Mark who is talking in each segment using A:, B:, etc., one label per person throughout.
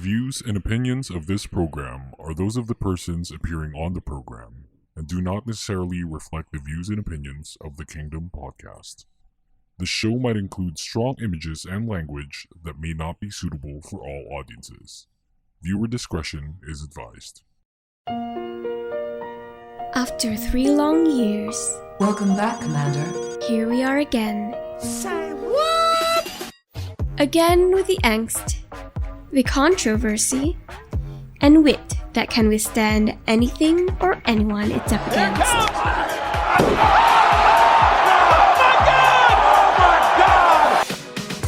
A: views and opinions of this program are those of the persons appearing on the program and do not necessarily reflect the views and opinions of the Kingdom podcast. The show might include strong images and language that may not be suitable for all audiences. Viewer discretion is advised.
B: After 3 long years,
C: Welcome back, Commander.
B: here we are again.
D: Say what?
B: Again with the angst, the controversy, and wit that can withstand anything or anyone it's up against.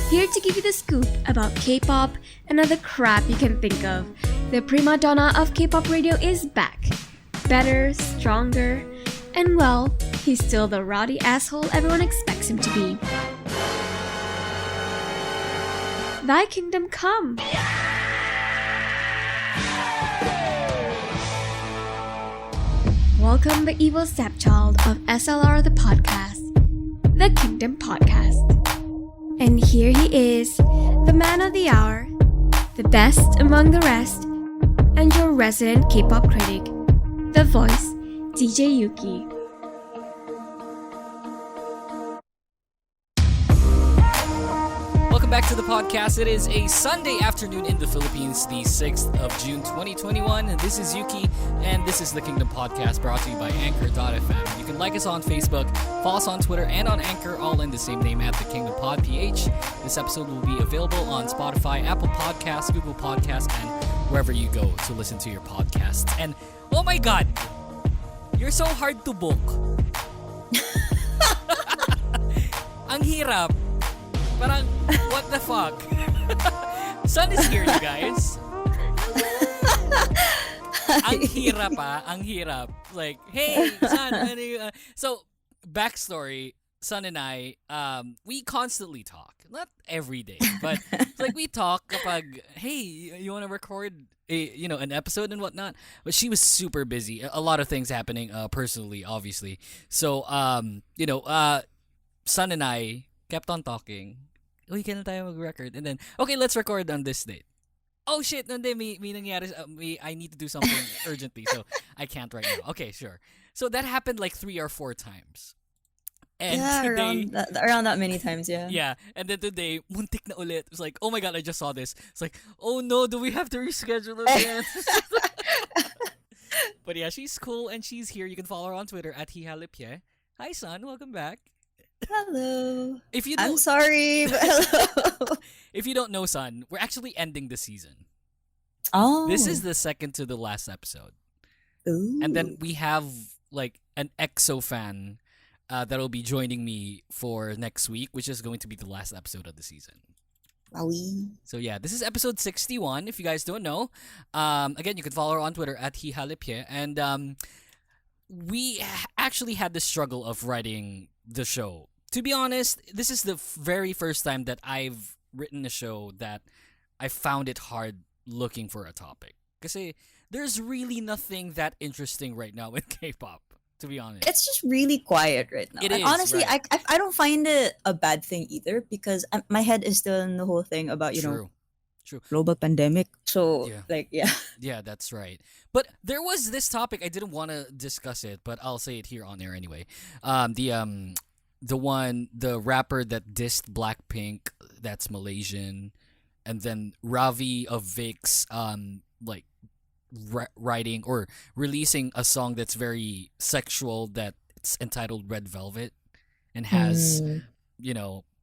B: Here to give you the scoop about K-pop and other crap you can think of, the prima donna of K-pop radio is back. Better, stronger, and well, he's still the rowdy asshole everyone expects him to be. Thy kingdom come! Welcome the evil stepchild of SLR the podcast, the Kingdom Podcast. And here he is, the man of the hour, the best among the rest, and your resident K-pop critic, the voice, DJ Yuki.
E: Welcome back to the podcast. It is a Sunday afternoon in the Philippines, the 6th of June 2021. And this is Yuki, and this is the Kingdom Podcast, brought to you by Anchor.fm. You can like us on Facebook, follow us on Twitter, and on Anchor, all in the same name at the Kingdom Pod PH. This episode will be available on Spotify, Apple Podcasts, Google Podcasts, and wherever you go to listen to your podcasts. And oh my God, you're so hard to book. Ang hirap. Parang, what the fuck? Sun is here, you guys. Ang hirap ang hirap. Like, hey, Sun, ano you, So, backstory, Sun and I, we constantly talk. Not every day, but like we talk kapag, hey, you want to record an episode and whatnot? But she was super busy. A lot of things happening personally, obviously. So, Sun and I kept on talking. Uy, kailan tayo mag-record? And then, okay, let's record on this date. Oh shit, may nangyari, I need to do something urgently, so I can't right now. Okay, sure. So that happened like 3 or 4 times. And today,
F: around that many times, yeah.
E: Yeah, and then today, muntik na ulit. It's like, oh my God, I just saw this. It's like, oh no, do we have to reschedule again? But yeah, she's cool and she's here. You can follow her on Twitter at Hihalipye. Hi, Sun. Welcome back.
F: Hello.
E: I'm
F: sorry, but hello.
E: If you don't know, Sun, we're actually ending the season.
F: Oh.
E: This is the second to the last episode.
F: Ooh.
E: And then we have like an EXO fan that'll be joining me for next week, which is going to be the last episode of the season.
F: Wowie.
E: So yeah, this is episode 61, if you guys don't know. Again, you can follow her on Twitter at Hihalipye. And we actually had the struggle of writing the show. To be honest, this is the very first time that I've written a show that I found it hard looking for a topic. Kasi there's really nothing that interesting right now in K-pop, to be honest.
F: It's just really quiet right now.
E: It
F: and
E: is,
F: honestly,
E: right.
F: I don't find it a bad thing either because my head is still in the whole thing about,
E: True.
F: global pandemic. So,
E: Yeah. Yeah, that's right. But there was this topic, I didn't want to discuss it, but I'll say it here on air anyway. The rapper that dissed Blackpink, that's Malaysian, and then Ravi of Vic's writing or releasing a song that's very sexual, that it's entitled Red Velvet and has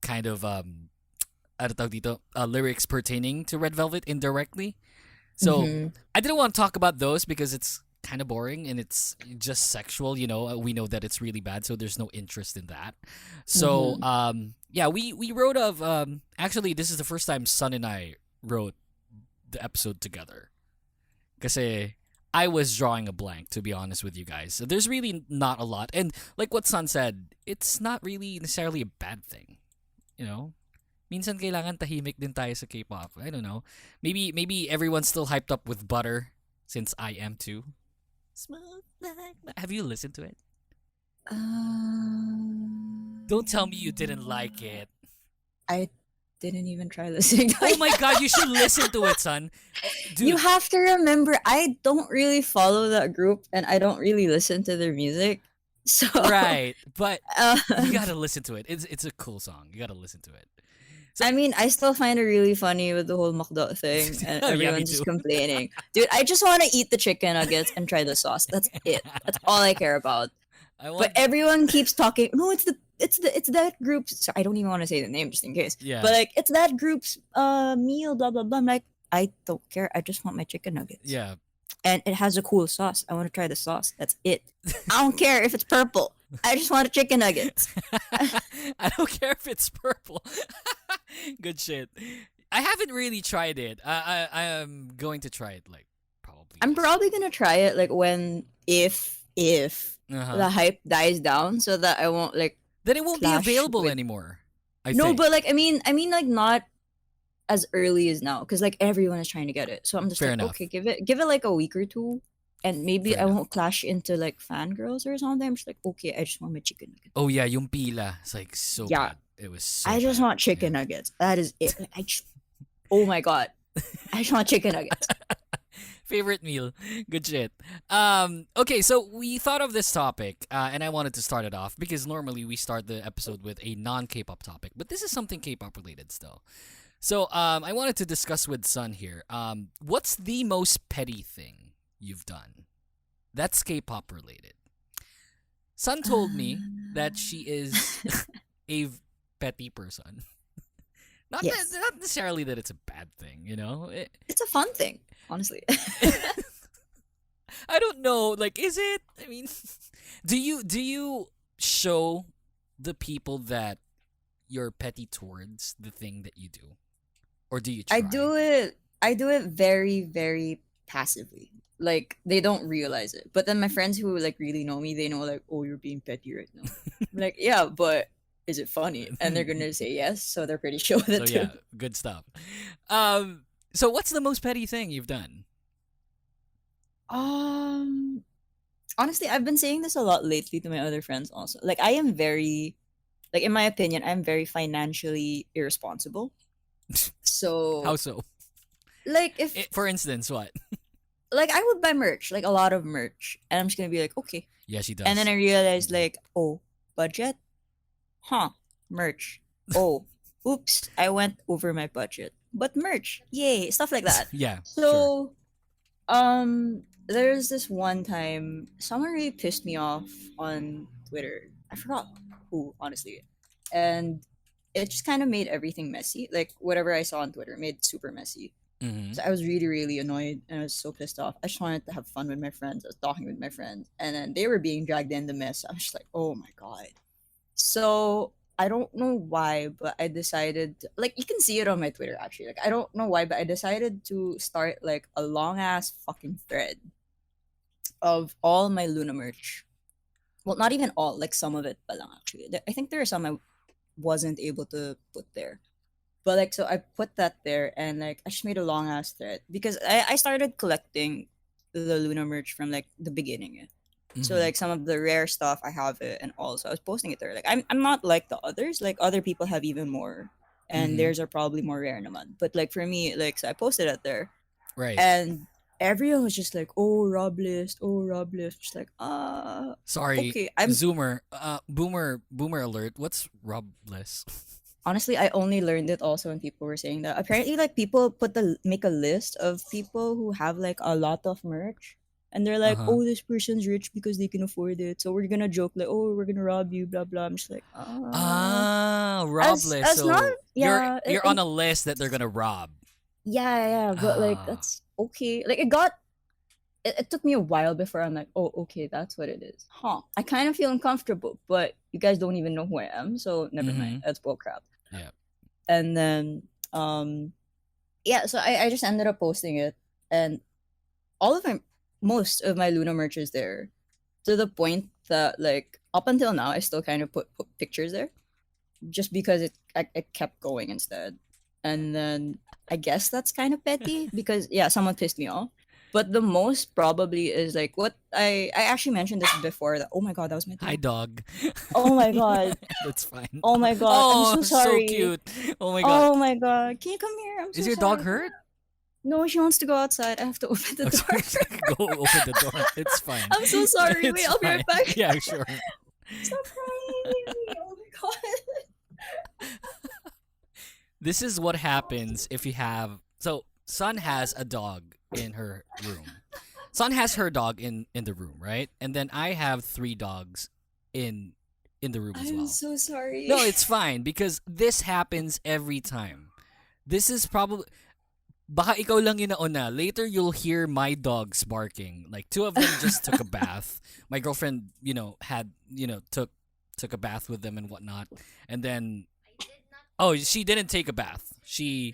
E: kind of lyrics pertaining to Red Velvet indirectly. So I didn't want to talk about those because it's kind of boring and it's just sexual. We know that it's really bad, so there's no interest in that. So we wrote actually this is the first time Sun and I wrote the episode together. Kasi I was drawing a blank, to be honest with you guys. So there's really not a lot. And like what Sun said, it's not really necessarily a bad thing. Minsan kailangan tahimik din tayo sa K-pop. I don't know. Maybe everyone's still hyped up with Butter, since I am too. Smooth like butter. Have you listened to it? Don't tell me you didn't like it.
F: I didn't even try listening to
E: Oh
F: it.
E: my god, you should listen to it, son. Dude,
F: You have to remember, I don't really follow that group and I don't really listen to their music. So
E: right, but
F: uh,
E: you gotta listen to it. It's a cool song. You gotta listen to it.
F: I mean, I still find it really funny with the whole makdo thing and
E: Oh, yeah, me
F: everyone's just
E: too.
F: complaining. Dude, I just want to eat the chicken nuggets and try the sauce. That's it. That's all I care about.
E: I want.
F: But everyone keeps talking. No, it's that group's. So I don't even want to say the name just in case.
E: Yeah.
F: But like, it's that group's meal. Blah blah blah. I'm like, I don't care. I just want my chicken nuggets.
E: Yeah.
F: And it has a cool sauce. I want to try the sauce. That's it. I don't care if it's purple. I just want a chicken nuggets.
E: I don't care if it's purple. Good shit. I haven't really tried it. I am going to try it like probably.
F: I'm probably gonna try it like when if
E: Uh-huh.
F: the hype dies down, so that I won't like.
E: Then it won't be
F: clash
E: available
F: with-
E: anymore. I
F: No,
E: think.
F: but like I mean like not as early as now, because like everyone is trying to get it. So I'm just
E: Fair
F: like,
E: enough.
F: okay, give it like a week or two, and maybe
E: Fair
F: I
E: enough.
F: won't clash into like fangirls or something. I'm just like, okay, I just want my chicken nuggets.
E: Oh yeah, yung pila. It's like so
F: Yeah.
E: bad. It was so
F: I just
E: bad.
F: want chicken nuggets. That is it. Like, oh my god, I just want chicken nuggets.
E: Favorite meal. Good shit. Okay, so we thought of this topic, and I wanted to start it off because normally we start the episode with a non-K-pop topic, but this is something K-pop related still. So I wanted to discuss with Sun here. What's the most petty thing you've done that's K-pop related? Sun told me that she is a petty person. Not
F: Yes.
E: that, not necessarily that it's a bad thing, you know.
F: It's a fun thing, honestly.
E: I don't know. Like, is it? I mean, do you show the people that you're petty towards the thing that you do, or do you try?
F: I do it very, very passively. Like they don't realize it. But then my friends who like really know me, they know like, oh, you're being petty right now. I'm like, yeah, but is it funny? And they're gonna say yes, so they're pretty sure
E: So
F: that too.
E: yeah, good stuff. So what's the most petty thing you've done?
F: Honestly, I've been saying this a lot lately to my other friends also. Like I am very like in my opinion, I'm very financially irresponsible. So
E: How so?
F: like if
E: For instance, what?
F: like I would buy merch, like a lot of merch, and I'm just gonna be like, okay.
E: Yeah, she does.
F: And then I realized like, oh, budget? Huh, merch. Oh, oops, I went over my budget. But merch, yay, stuff like that.
E: yeah. Sure.
F: So, there's this one time someone really pissed me off on Twitter. I forgot who, honestly. And it just kind of made everything messy. Like whatever I saw on Twitter made it super messy.
E: Mhm.
F: So I was really, really annoyed and I was so pissed off. I just wanted to have fun with my friends. I was talking with my friends. And then they were being dragged in the mess. I was just like, oh my God. So I don't know why, but I decided like you can see it on my Twitter actually. Like I don't know why, but I decided to start like a long ass fucking thread of all my Luna merch. Well, not even all, like some of it pa lang actually. I think there are some I wasn't able to put there. But like so I put that there and like I just made a long ass thread because I started collecting the Luna merch from like the beginning. So
E: Mhm.
F: like some of the rare stuff I have it and also I was posting it there. Like I'm not like the others. Like other people have even more. And
E: Mhm.
F: theirs are probably more rare naman. But like for me, like so I posted it there.
E: Right.
F: And everyone was just like, oh Rob list, oh Rob list. Just like,
E: Sorry.
F: okay, I'm
E: Zoomer. Boomer alert. What's Robless?
F: honestly I only learned it also when people were saying that. Apparently like people make a list of people who have like a lot of merch. And they're like,
E: Uh-huh.
F: oh, this person's rich because they can afford it. So we're gonna joke like, oh, we're gonna rob you, blah blah. I'm just like,
E: Robless.
F: as
E: So
F: not- yeah,
E: you're on a list that they're gonna rob.
F: yeah, but like
E: Ah.
F: that's okay. Like it took me a while before I'm like, oh, okay, that's what it is. Huh. I kind of feel uncomfortable, but you guys don't even know who I am, so never mind. That's bullcrap.
E: Yeah.
F: And then yeah, so I just ended up posting it and most of my Luna merch is there. To the point that like up until now I still kind of put pictures there. Just because it kept going instead. And then I guess that's kind of petty because yeah, someone pissed me off. But the most probably is like what I actually mentioned this before. That, oh my god, that was my
E: Hi,
F: dog.
E: dog.
F: Oh my god.
E: That's fine.
F: Oh my god. I'm
E: Oh,
F: so
E: so
F: sorry.
E: cute. Oh my god.
F: Oh my god. Can you come here? I'm so
E: Is your
F: sorry.
E: dog hurt?
F: No, she wants to go outside. I have to open the door.
E: Go open the door. It's fine.
F: I'm so sorry.
E: It's
F: Wait, I'll be right
E: fine.
F: back.
E: Yeah, sure.
F: Stop crying. Oh my god.
E: This is what happens if you have. So, Sun has a dog in her room. Sun has her dog in the room, right? And then I have 3 dogs in the room as well.
F: I'm so sorry.
E: No, it's fine because this happens every time. This is probably baka ikaw lang yung nauna. Later you'll hear my dogs barking. Like 2 of them just took a bath. My girlfriend, took a bath with them and whatnot. And then she didn't take a bath. She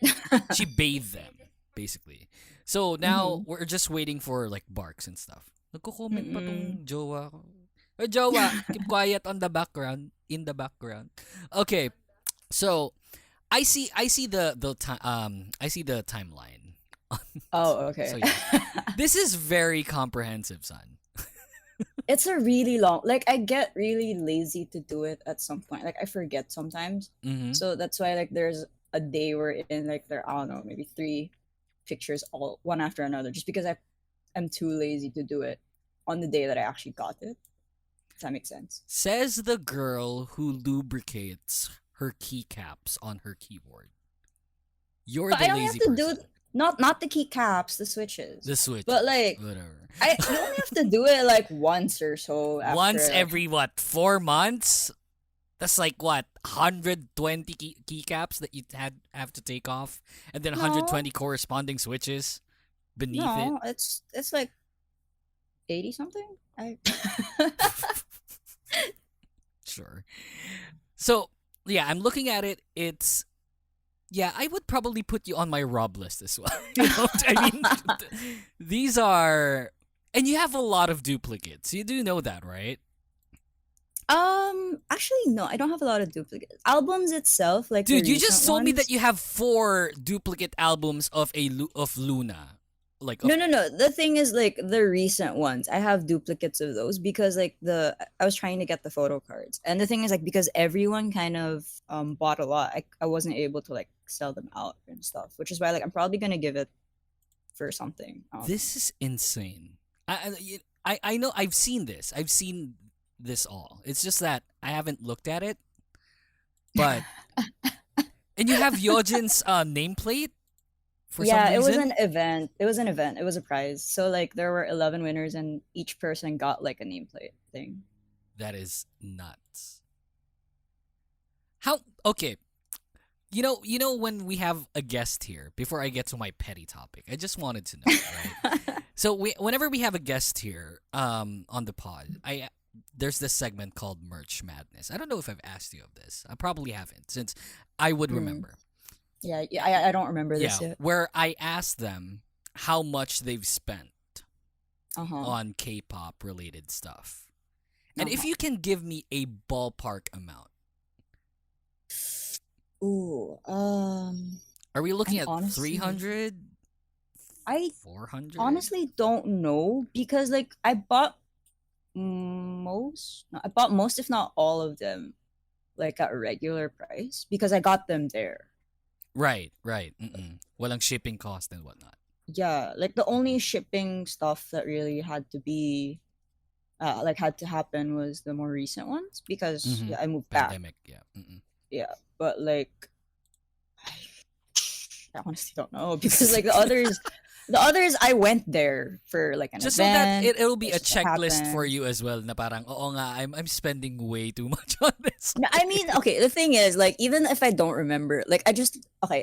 E: bathed them basically. So now we're just waiting for like barks and stuff. Nagko-comment pa tong jowa ko. Hey, jowa, keep quiet on the background. In the background. Okay, so I see the timeline.
F: Oh, okay.
E: So yeah. This is very comprehensive, son.
F: It's a really long, like, I get really lazy to do it at some point. Like, I forget sometimes.
E: Mm-hmm.
F: So that's why, like, there's a day where I don't know, maybe 3 pictures all one after another, just because I'm too lazy to do it on the day that I actually got it. Does that make sense?
E: Says the girl who lubricates her keycaps on her keyboard. You're
F: But
E: the
F: I only
E: lazy
F: have to
E: person.
F: do not the keycaps, the switches.
E: The switch.
F: But like,
E: Whatever.
F: you only have to do it like once or so. After,
E: Once every 4 months? That's like 120 keycaps that you have to take off, and then 120 corresponding switches beneath it.
F: No, it's like 80 something.
E: Sure. So yeah, I'm looking at it. I would probably put you on my rob list as well. You know what I mean? These are, and you have a lot of duplicates. You do know that, right?
F: Actually, no, I don't have a lot of duplicates. Albums itself, like
E: Dude,
F: the
E: you just
F: recent
E: told me
F: ones-
E: that you have 4 duplicate albums of Luna. Like
F: No. The thing is, like the recent ones, I have duplicates of those because like I was trying to get the photo cards, and the thing is like because everyone kind of bought a lot, I wasn't able to like sell them out and stuff, which is why like I'm probably gonna give it for something.
E: This is insane. I know I've seen this. I've seen this all. It's just that I haven't looked at it. But and you have Yojin's nameplate for some reason.
F: It was an event. It was an event. It was a prize. So like there were 11 winners, and each person got like a nameplate thing.
E: That is nuts. How okay. You know when we have a guest here, before I get to my petty topic, I just wanted to know, right? So whenever we have a guest here on the pod, there's this segment called Merch Madness. I don't know if I've asked you of this. I probably haven't, since I would remember.
F: Yeah, I don't remember this yet.
E: Where I asked them how much they've spent
F: Uh-huh.
E: on K-pop related stuff. And if you can give me a ballpark amount.
F: Ooh,
E: Are we looking
F: I
E: at
F: honestly-
E: 300?
F: I
E: 400?
F: honestly don't know because like I bought most, if not all of them, like at a regular price because I got them there.
E: Right. Mm-mm. Walang shipping cost and whatnot.
F: Yeah, like the only shipping stuff that really had to be, had to happen was the more recent ones because
E: Mhm.
F: I moved back.
E: Pandemic, yeah. Mm-mm.
F: Yeah, but like, I honestly don't know because like the others I went there for like an
E: Just so that
F: event.
E: it'll be a
F: just
E: checklist
F: happened.
E: for you as well na parang, oo nga, I'm spending way too much on this.
F: No, I mean, okay, the thing is, like, even if I don't remember, like,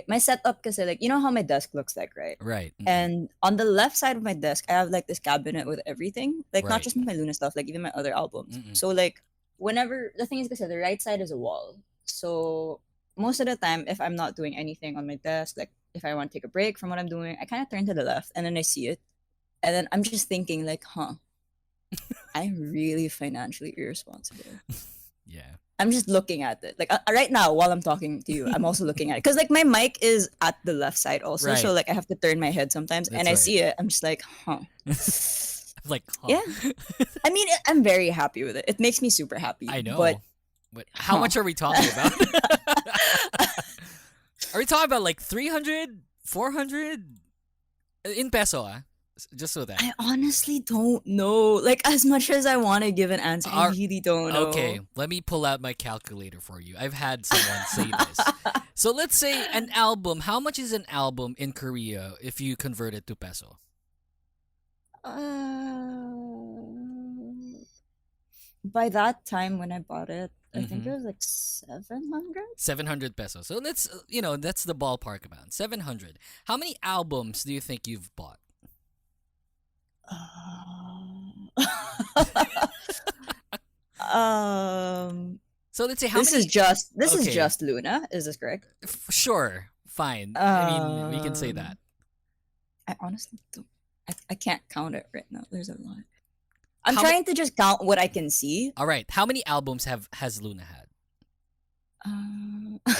F: my setup, kasi, like, you know how my desk looks like, right?
E: Right. Mm-mm.
F: And on the left side of my desk, I have, like, this cabinet with everything. Like,
E: Right.
F: not just my Luna stuff, like, even my other albums.
E: Mm-mm.
F: So, like, the thing is, kasi, the right side is a wall. So, most of the time, if I'm not doing anything on my desk, like, if I want to take a break from what I'm doing, I kind of turn to the left, and then I see it. And then I'm just thinking, like, I'm really financially irresponsible.
E: Yeah.
F: I'm just looking at it. Like right now, while I'm talking to you, I'm also looking at it because like my mic is at the left side also, so
E: Right.
F: like I have to turn my head sometimes,
E: That's
F: and I
E: right.
F: see it. I'm just like, huh.
E: I'm like, huh.
F: Yeah. I mean, I'm very happy with it. It makes me super happy.
E: I know.
F: But
E: But how much are we talking about? Are we talking about like 300, 400 in peso? Just so that.
F: I honestly don't know. Like as much as I want to give an answer, I
E: Are-
F: really don't know.
E: Okay, let me pull out my calculator for you. I've had someone say this. So let's say an album. How much is an album in Korea if you convert it to peso?
F: By that time when I bought it, I think
E: Mhm.
F: it was like 700.
E: 700 pesos. So let's, that's the ballpark amount. 700. How many albums do you think you've bought? So let's say how
F: this
E: many.
F: is just this is
E: Okay.
F: just Luna. Is this correct?
E: Sure, fine. I mean, we can say
F: Um,
E: that.
F: I honestly don't. I can't count it right now. There's a lot. I'm
E: How
F: trying to just count what I can see.
E: All right. How many albums has Luna had?
F: Uh,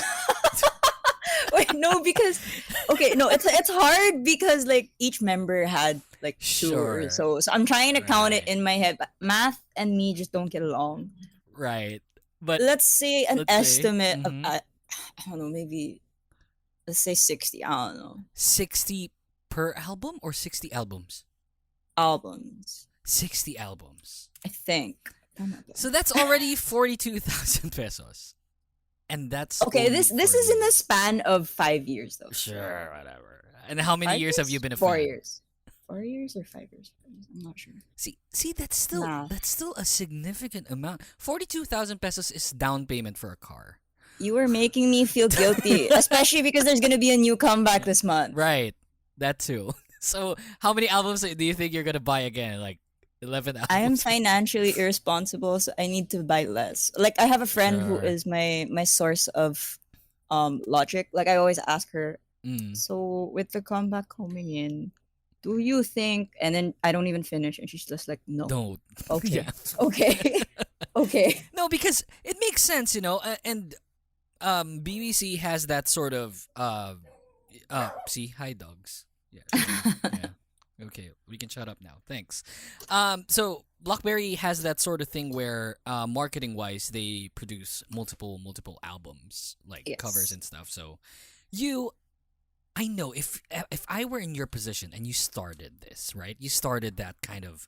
F: Wait, no, because okay, no, it's hard because like each member had like two
E: Sure.
F: or so. So I'm trying to count it
E: Right.
F: in my head. But math and me just don't get along.
E: Right. But
F: Let's say an
E: let's say,
F: estimate of
E: mhm.
F: I don't know, maybe let's say 60. I don't know
E: 60 per album or 60 albums?
F: albums.
E: 60 albums.
F: I think. Tama ba?
E: So that's already 42,000 pesos. And that's
F: Okay,
E: only
F: this
E: for
F: is in
E: you.
F: the span of 5 years though.
E: Sure, whatever. And how many
F: 5
E: years have you been a
F: 4
E: fan?
F: years. 4 years or 5 years? I'm not sure.
E: See, that's still
F: Math.
E: a significant amount. 42,000 pesos is down payment for a car.
F: You are making me feel guilty, especially because there's gonna be a new comeback this month.
E: Right. That too. So, how many albums do you think you're going to buy again? Like 11 albums?
F: I am financially irresponsible, so I need to buy less. Like I have a friend who
E: Sure.
F: is my source of logic. Like I always ask her,
E: Mm.
F: so with the comeback coming in, do you think? And then I don't even finish, and she's just like, no.
E: No.
F: Okay.
E: Yeah.
F: Okay. Okay.
E: No, because it makes sense, and BBC has that sort of see, hi dogs. Yeah. Yeah. Okay, we can shut up now. Thanks. So BlackBerry has that sort of thing where, marketing wise, they produce multiple albums, like
F: Yes.
E: covers and stuff. So, I know if I were in your position and you started this, right? You started that kind of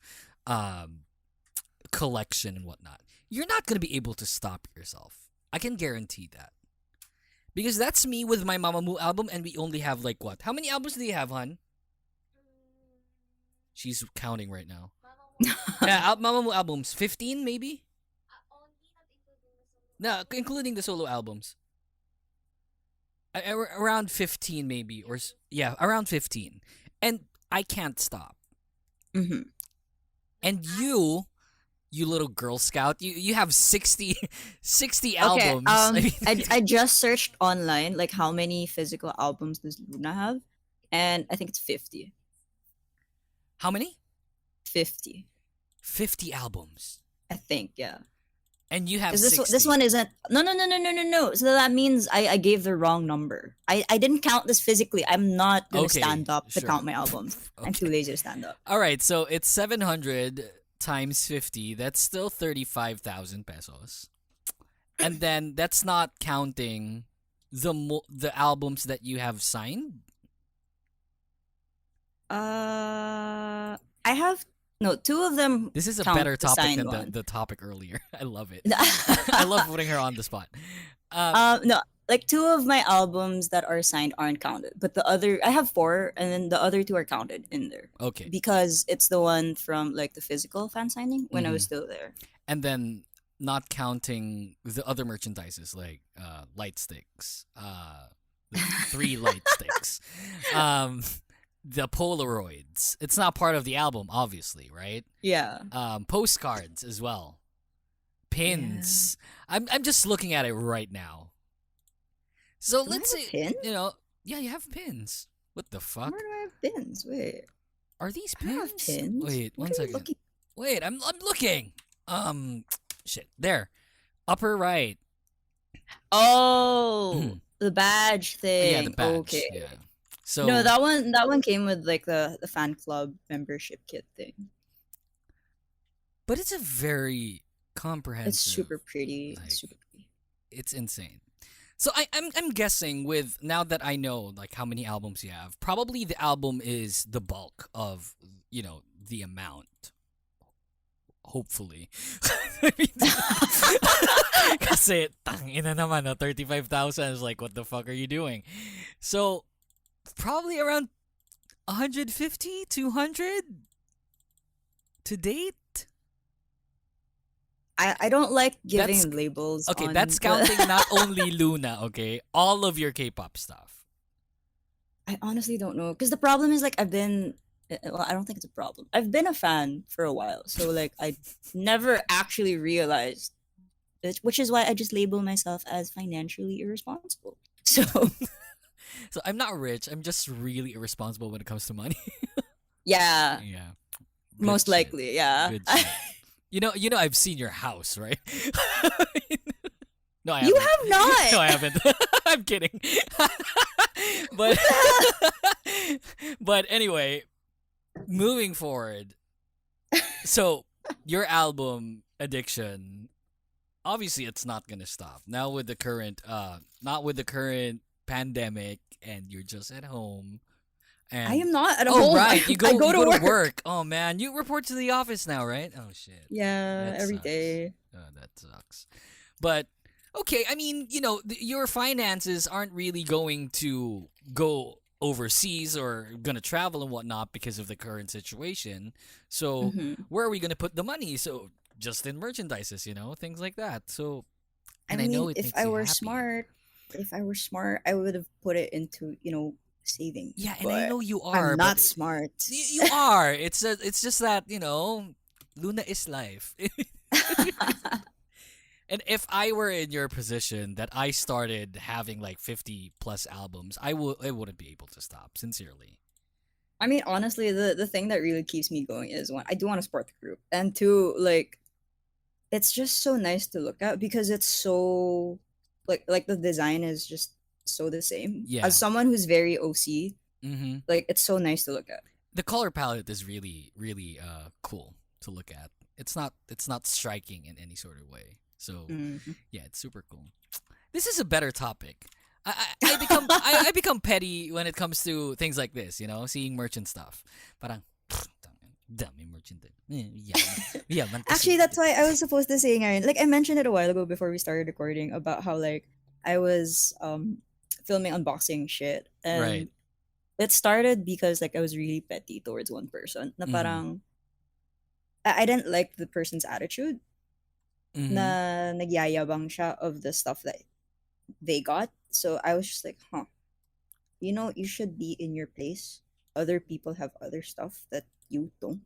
E: collection and whatnot. You're not gonna be able to stop yourself. I can guarantee that. Because that's me with my Mamamoo album, and we only have like what? How many albums do you have, hon? She's counting right now. Yeah, Mamamoo albums, 15 maybe. No, including the solo albums. Around 15 maybe, yeah, around 15. And I can't stop.
F: hmm
E: And you little Girl Scout, you have 60
F: Okay.
E: albums. I mean,
F: I just searched online like how many physical albums does Luna have, and I think it's 50.
E: how many?
F: 50.
E: 50 albums.
F: I think, yeah.
E: And you have
F: 'Cause
E: 60.
F: this one isn't. No. So that means I gave the wrong number. I didn't count this physically. I'm not gonna
E: Okay,
F: stand up to
E: sure.
F: count my albums. I'm too lazy to stand up.
E: All right, so it's 700 times 50. That's still 35,000 pesos. And then that's not counting the albums that you have signed.
F: I have no. Two of them.
E: This is a
F: count
E: better
F: the
E: topic
F: signed
E: than
F: one.
E: the topic earlier. I love it. I love putting her on the spot.
F: No, like two of my albums that are signed aren't counted, but the other I have four, and then the other two are counted in there
E: Okay.
F: because it's the one from like the physical fan signing when I was still there.
E: And then not counting the other merchandises like light sticks, the 3 light sticks, the Polaroids. It's not part of the album, obviously, right?
F: Yeah.
E: Postcards as well, pins. I'm just looking at it right now. So
F: Do I
E: let's
F: have
E: say
F: pins?
E: yeah, you have pins. What the fuck?
F: Where do I have pins? Wait,
E: Are these
F: I don't have
E: pins?
F: pins.
E: Wait,
F: What
E: one
F: are you
E: second.
F: looking-
E: Wait, I'm looking. Shit. There. Upper right.
F: Oh, the badge thing.
E: Yeah, the badge.
F: Okay.
E: Yeah. So
F: No, that one came with like the fan club membership kit thing.
E: but it's a very comprehensive.
F: It's super pretty.
E: like,
F: Super pretty.
E: It's insane. So I'm guessing with now that I know like how many albums you have, probably the album is the bulk of the amount. Hopefully. I mean, kasi tangina naman, no, 35,000 is like, what the fuck are you doing? So probably around 150, 200 to date.
F: I don't like giving
E: That's-
F: labels.
E: Okay,
F: on
E: that's
F: the-
E: counting not only Luna, okay? All of your K-pop stuff.
F: I honestly don't know because the problem is like I don't think it's a problem. I've been a fan for a while, so like I never actually realized it, which is why I just label myself as financially irresponsible. So
E: So I'm not rich. I'm just really irresponsible when it comes to money.
F: yeah,
E: Yeah. Good
F: most
E: shit.
F: likely, yeah.
E: Good shit. You know, I've seen your house, right? No, I haven't.
F: You have not.
E: No, I haven't. I'm kidding. But but anyway, moving forward. So your album Addiction, obviously it's not gonna stop now with the current not with the current pandemic, and you're just at home. And
F: I am not at
E: oh
F: home.
E: right, you go,
F: I go to work.
E: Oh man, you report to the office now, right? Oh shit.
F: Yeah,
E: That
F: every
E: sucks.
F: day.
E: Oh, that sucks. But okay, I mean, your finances aren't really going to go overseas or gonna travel and whatnot because of the current situation. So
F: Mhm.
E: where are we gonna put the money? So just in merchandises, things like that. So and
F: I mean,
E: know it
F: if
E: makes
F: I
E: you
F: were
E: happy.
F: smart, I would have put it into saving.
E: Yeah, and I
F: But
E: know you are.
F: I'm not
E: but
F: smart.
E: You are. It's just that Luna is life. And if I were in your position that I started having like 50 plus albums, I wouldn't be able to stop, sincerely.
F: I mean, honestly, the thing that really keeps me going is one, I do want to support the group, and two, like, it's just so nice to look at because it's so like the design is just so the same.
E: Yeah.
F: As someone who's very OC,
E: Mm-hmm.
F: like it's so nice to look at.
E: The color palette is really, really cool to look at. It's not striking in any sort of way. So
F: Mhm.
E: yeah, it's super cool. This is a better topic. I become petty when it comes to things like this, seeing merchant stuff. Parang dami merchant. Yeah, man kasi.
F: Actually, that's why I was supposed to say, Aaron. Like I mentioned it a while ago before we started recording about how like I was filming unboxing shit, and
E: Right.
F: it started because like I was really petty towards one person. Na
E: Mhm.
F: parang I didn't like the person's attitude.
E: Mhm.
F: Na nagyayabang siya of the stuff that they got. So I was just like, you should be in your place. Other people have other stuff that you don't.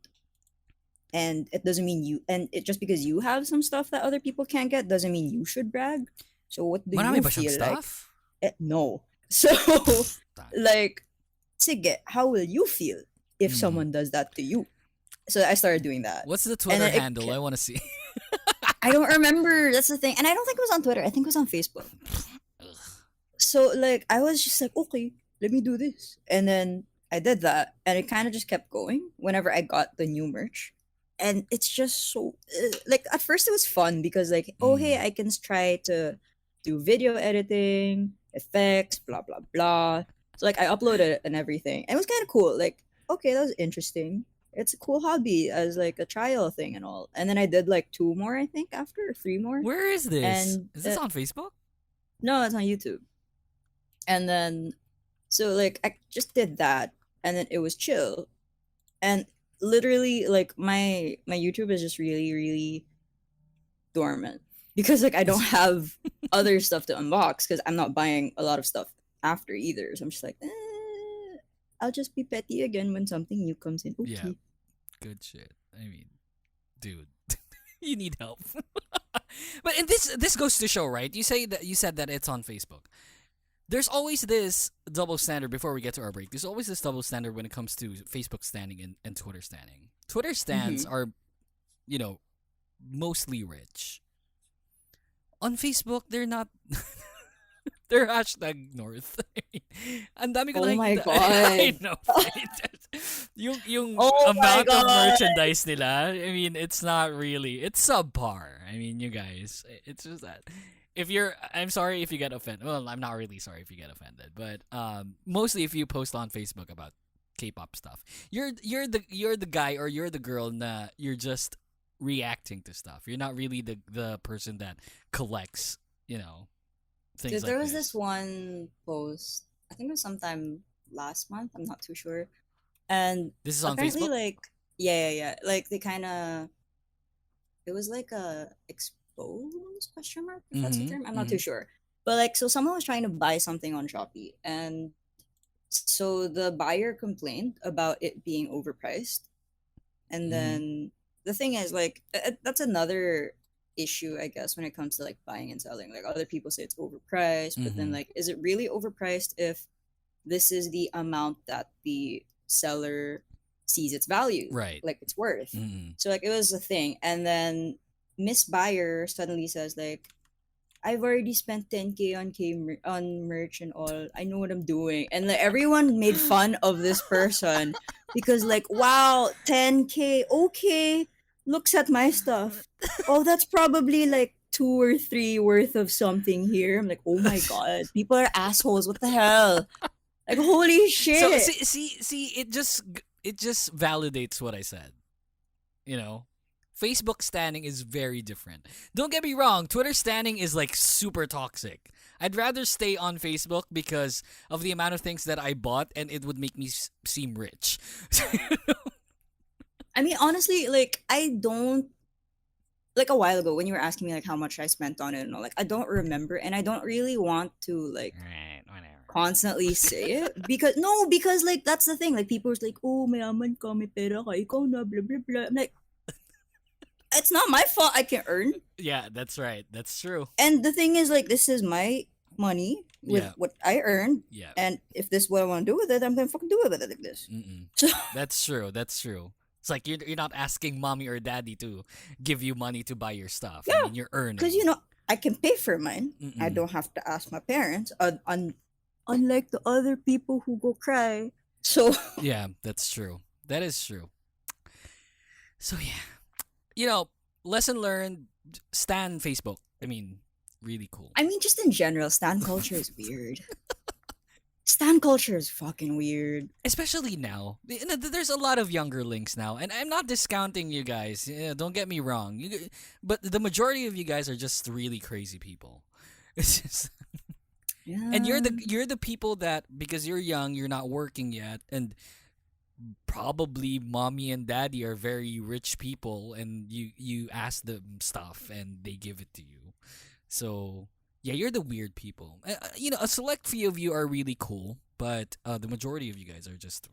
F: And it doesn't mean just because you have some stuff that other people can't get doesn't mean you should brag. So what do
E: Marami
F: you
E: ba siyang
F: feel like?
E: stuff?
F: No. So like, sige, how will you feel if
E: Hmm.
F: someone does that to you? So I started doing that.
E: What's the Twitter
F: then it
E: handle? I want to see.
F: I don't remember. That's the thing. And I don't think it was on Twitter. I think it was on Facebook. So like I was just like, okay, let me do this. And then I did that, and it kind of just kept going whenever I got the new merch. And it's just so like at first it was fun because like, oh hey, I can try to do video editing, effects, blah blah blah. So like I uploaded it and everything. And it was kind of cool. Like, okay, that was interesting. It's a cool hobby as like a trial thing and all. And then I did like 2 more, I think, after, or 3 more.
E: Where is this?
F: And,
E: Is this on Facebook?
F: No, it's on YouTube. And then, so like I just did that, and then it was chill, and literally like my YouTube is just really really dormant because like I don't have other stuff to unbox because I'm not buying a lot of stuff after either. So I'm just like, I'll just be petty again when something new comes in. Okay.
E: Yeah. Good shit. I mean, dude, you need help. But and this goes to show, right? You said that it's on Facebook. There's always this double standard before we get to our break. There's always this double standard when it comes to Facebook standing and Twitter standing. Twitter stands are, mostly rich. on Facebook, they're not. They're hashtag North. I mean, ang dami ko
F: Oh my
E: nakikita. I
F: god.
E: know, right? yung
F: Oh my
E: amount of
F: god.
E: merchandise nila, I mean, it's not really, it's subpar. I mean, you guys, it's just that. If you're, I'm sorry if you get offended. Well, I'm not really sorry if you get offended, but mostly if you post on Facebook about K-pop stuff, you're the guy or you're the girl na you're just reacting to stuff. You're not really the person that collects, things
F: Dude,
E: like
F: there was
E: this.
F: this one post, I think it was sometime last month, I'm not too sure. And
E: This is on
F: apparently,
E: Facebook.
F: like, yeah. Like, they kind of, it was like a expose question mark, if that's the term. I'm not too sure. But, like, so someone was trying to buy something on Shopee. And so the buyer complained about it being overpriced. And then the thing is, like, that's another issue, I guess, when it comes to like buying and selling. Like, other people say it's overpriced, but then,
E: Mhm.
F: like, is it really overpriced if this is the amount that the seller sees its value,
E: Right.
F: like it's worth?
E: Mhm.
F: So, like, it was a thing. And then Miss Buyer suddenly says, like, I've already spent 10K on on merch and all. I know what I'm doing. And like, everyone made fun of this person because, like, wow, 10K, okay, looks at my stuff. Oh, that's probably like 2 or 3 worth of something here. I'm like, oh my god, people are assholes. What the hell? Like, holy shit.
E: So see, it just validates what I said. Facebook standing is very different. Don't get me wrong, Twitter standing is like super toxic. I'd rather stay on Facebook because of the amount of things that I bought and it would make me seem rich.
F: I mean, honestly, like, I don't, like, a while ago when you were asking me like how much I spent on it and all, like, I don't remember, and I don't really want to like
E: Right, whatever.
F: constantly say it because like that's the thing, like, people are like, oh, mayaman ka, may pera ka, ikaw na, blah blah blah. I'm like, it's not my fault I can earn.
E: Yeah, that's right. That's true.
F: And the thing is, like, this is my money with
E: Yeah.
F: what I earned,
E: Yeah.
F: and if this is what I want to do with it, I'm gonna fucking do it with it like this.
E: Mm-mm.
F: So
E: That's true. That's true. It's like you're not asking mommy or daddy to give you money to buy your stuff. I
F: Yeah,
E: mean, you're earning.
F: because I can pay for mine. I
E: Mm-mm.
F: don't have to ask my parents. Unlike the other people who go cry. So
E: Yeah, that's true. That is true. So yeah, lesson learned. Stan Facebook. I mean, really cool.
F: I mean, just in general, stan culture is weird. Stan culture is fucking weird.
E: Especially now. There's a lot of younger links now, and I'm not discounting you guys. Don't get me wrong. But the majority of you guys are just really crazy people. It's just,
F: Yeah.
E: and you're the people that, because you're young, you're not working yet, and probably mommy and daddy are very rich people, and you ask them stuff and they give it to you. So yeah, you're the weird people. A select few of you are really cool, but the majority of you guys are just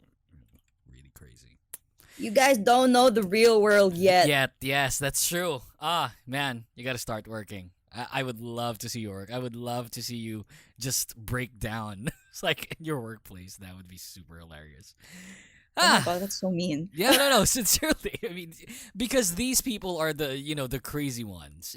E: really crazy.
F: You guys don't know the real world yet.
E: Yes, that's true. Man, you got to start working. I would love to see you work. I would love to see you just break down. It's like in your workplace. That would be super hilarious.
F: Oh my god, that's so mean.
E: Yeah, no, sincerely. I mean, because these people are the crazy ones.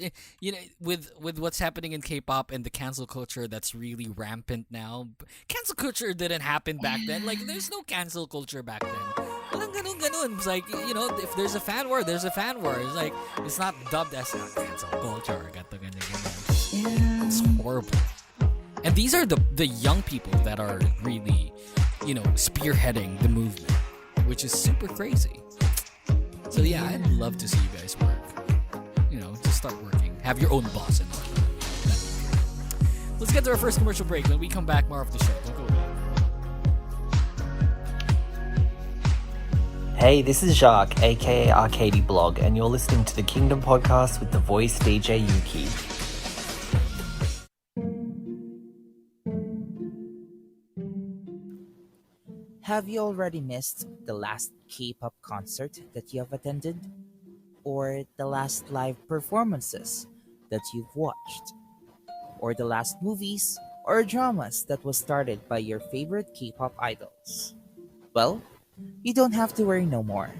E: With what's happening in K-pop and the cancel culture that's really rampant now. Cancel culture didn't happen back then. Like, there's no cancel culture back then. Walang ganun. It's like, if there's a fan war, there's a fan war. It's like, it's not dubbed as cancel culture. Ganyan.
F: Yeah.
E: It's horrible. And these are the young people that are really, spearheading the movement, which is super crazy. So yeah, I'd love to see you guys work. Just start working. Have your own boss and all that. That'd be great. Let's get to our first commercial break. When we come back, more of the show. Don't go away.
G: Hey, this is Jacques, aka Arcady Blog, and you're listening to the Kingdom Podcast with the voice DJ Yuki.
H: Have you already missed the last K-pop concert that you have attended? Or the last live performances that you've watched? Or the last movies or dramas that was started by your favorite K-pop idols? Well, you don't have to worry no more.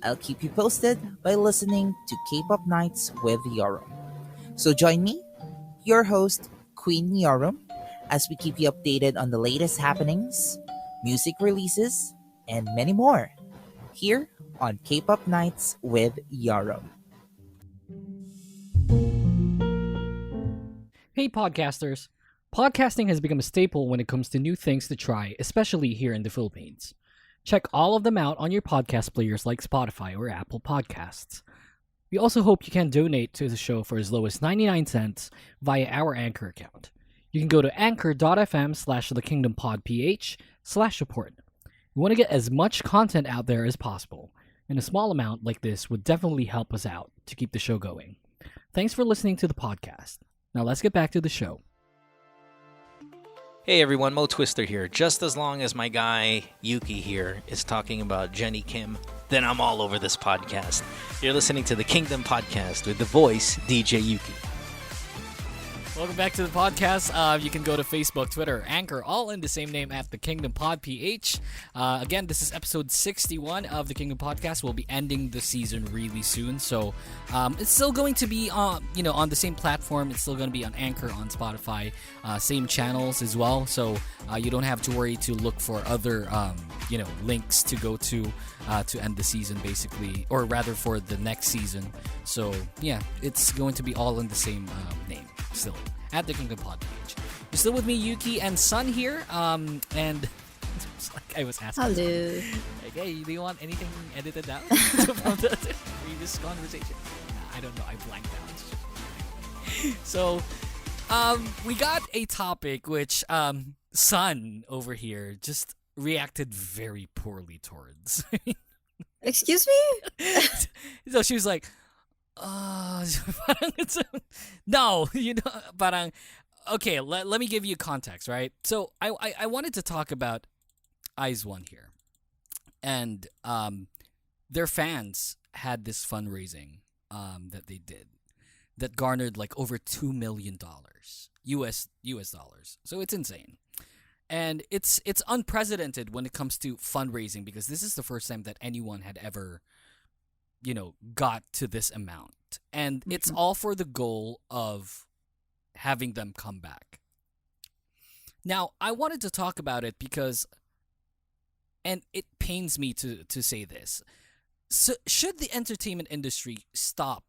H: I'll keep you posted by listening to K-pop Nights with Yoram. So join me, your host, Queen Yoram, as we keep you updated on the latest happenings, music releases, and many more here on K-Pop Nights with Yoram.
E: Hey, podcasters! Podcasting has become a staple when it comes to new things to try, especially here in the Philippines. Check all of them out on your podcast players like Spotify or Apple Podcasts. We also hope you can donate to the show for as low as 99 cents via our Anchor account. You can go to anchor.fm/thekingdompodph/support. We want to get as much content out there as possible, and a small amount like this would definitely help us out to keep the show going. Thanks for listening to the podcast. Now let's get back to the show.
I: Hey everyone, Mo Twister here. Just as long as my guy Yuki here is talking about Jenny Kim, then I'm all over this podcast. You're listening to the Kingdom Podcast with the voice DJ Yuki.
E: Welcome back to the podcast. You can go to Facebook, Twitter, Anchor, all in the same name at the Kingdom Pod PH. Again, this is episode 61 of the Kingdom Podcast. We'll be ending the season really soon, so it's still going to be on the same platform. It's still going to be on Anchor, on Spotify, same channels as well. So you don't have to worry to look for other links to go to end the season, basically, or rather for the next season. So yeah, it's going to be all in the same name. Still at the Kingdom Pod page. You're still with me, Yuki and Sun here. And it's like I was asking,
F: Hello.
E: like, hey, do you want anything edited out from the previous conversation? I don't know. I blanked out. So, we got a topic which Sun over here just reacted very poorly towards.
F: Excuse me?
E: So she was like, no, parang, okay, let me give you context, right? So I wanted to talk about IZ*ONE here. And their fans had this fundraising that they did that garnered like over $2 million US dollars. So it's insane. And it's unprecedented when it comes to fundraising, because this is the first time that anyone had ever got to this amount. And it's all for the goal of having them come back. Now, I wanted to talk about it because, and it pains me to say this, so should the entertainment industry stop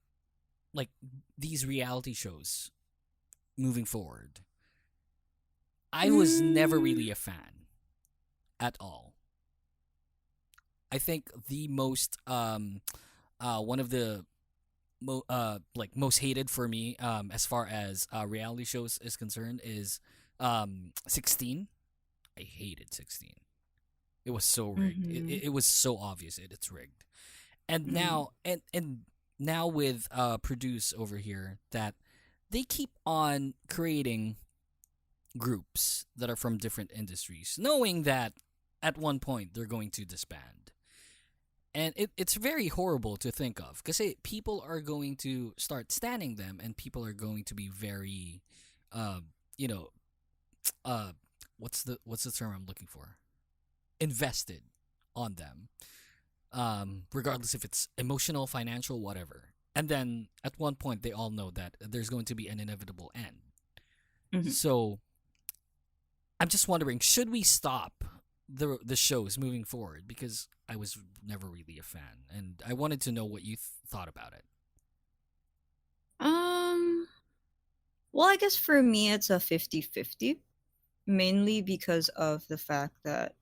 E: like these reality shows moving forward? I was never really a fan at all. I think the most one of the most hated for me as far as reality shows is concerned is 16. I hated 16. It was so rigged. It was so obvious it's rigged. And now and now with Produce over here, that they keep on creating groups that are from different industries, knowing that at one point they're going to disband. And it's very horrible to think of, because people are going to start standing them, and people are going to be very, what's the term I'm looking for? Invested on them, regardless if it's emotional, financial, whatever. And then at one point, they all know that there's going to be an inevitable end. So I'm just wondering, should we stop the shows moving forward? Because I was never really a fan, and I wanted to know what you thought about it.
F: Well, I guess for me it's a 50-50, mainly because of the fact that,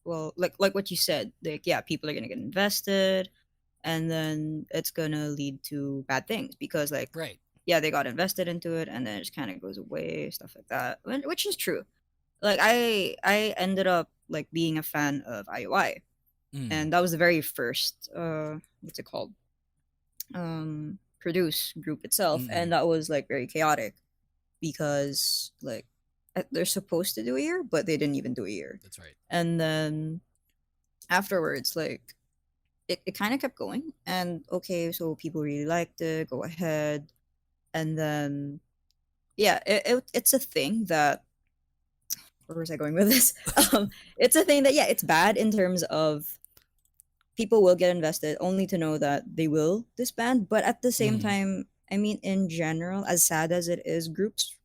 F: well, like what you said, like, yeah, people are gonna get invested, and then it's gonna lead to bad things, because like,
E: Right.
F: yeah, they got invested into it, and then it just kind of goes away, stuff like that, which is true. Like I ended up like being a fan of IOI, and that was the very first what's it called, Produce group itself, and that was like very chaotic, because like they're supposed to do a year, but they didn't even do a year.
E: That's right.
F: And then afterwards, like it kind of kept going, and okay, so people really liked it, go ahead, and then yeah, it's a thing that, where was I going with this? It's a thing that, yeah, it's bad in terms of people will get invested only to know that they will disband, but at the same time, I mean, in general, as sad as it is, groups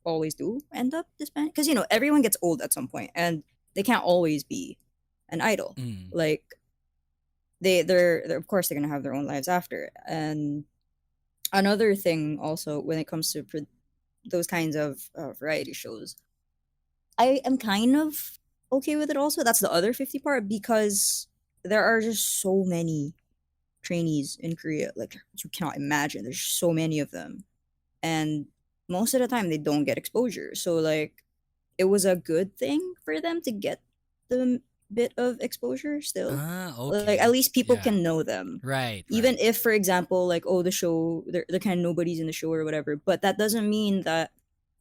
F: always do end up disbanding because everyone gets old at some point, and they can't always be an idol.
E: Mm.
F: Like they're of course they're gonna have their own lives after. And another thing also when it comes to those kinds of variety shows, I am kind of okay with it also. That's the other 50 part, because there are just so many trainees in Korea. Like, you cannot imagine. There's so many of them. And most of the time they don't get exposure. So like it was a good thing for them to get the bit of exposure still.
E: Okay.
F: Like at least people
E: Yeah.
F: can know them.
E: Right.
F: Even
E: right.
F: if, for example, like, oh, the show, they're kind of nobodies in the show or whatever, but that doesn't mean that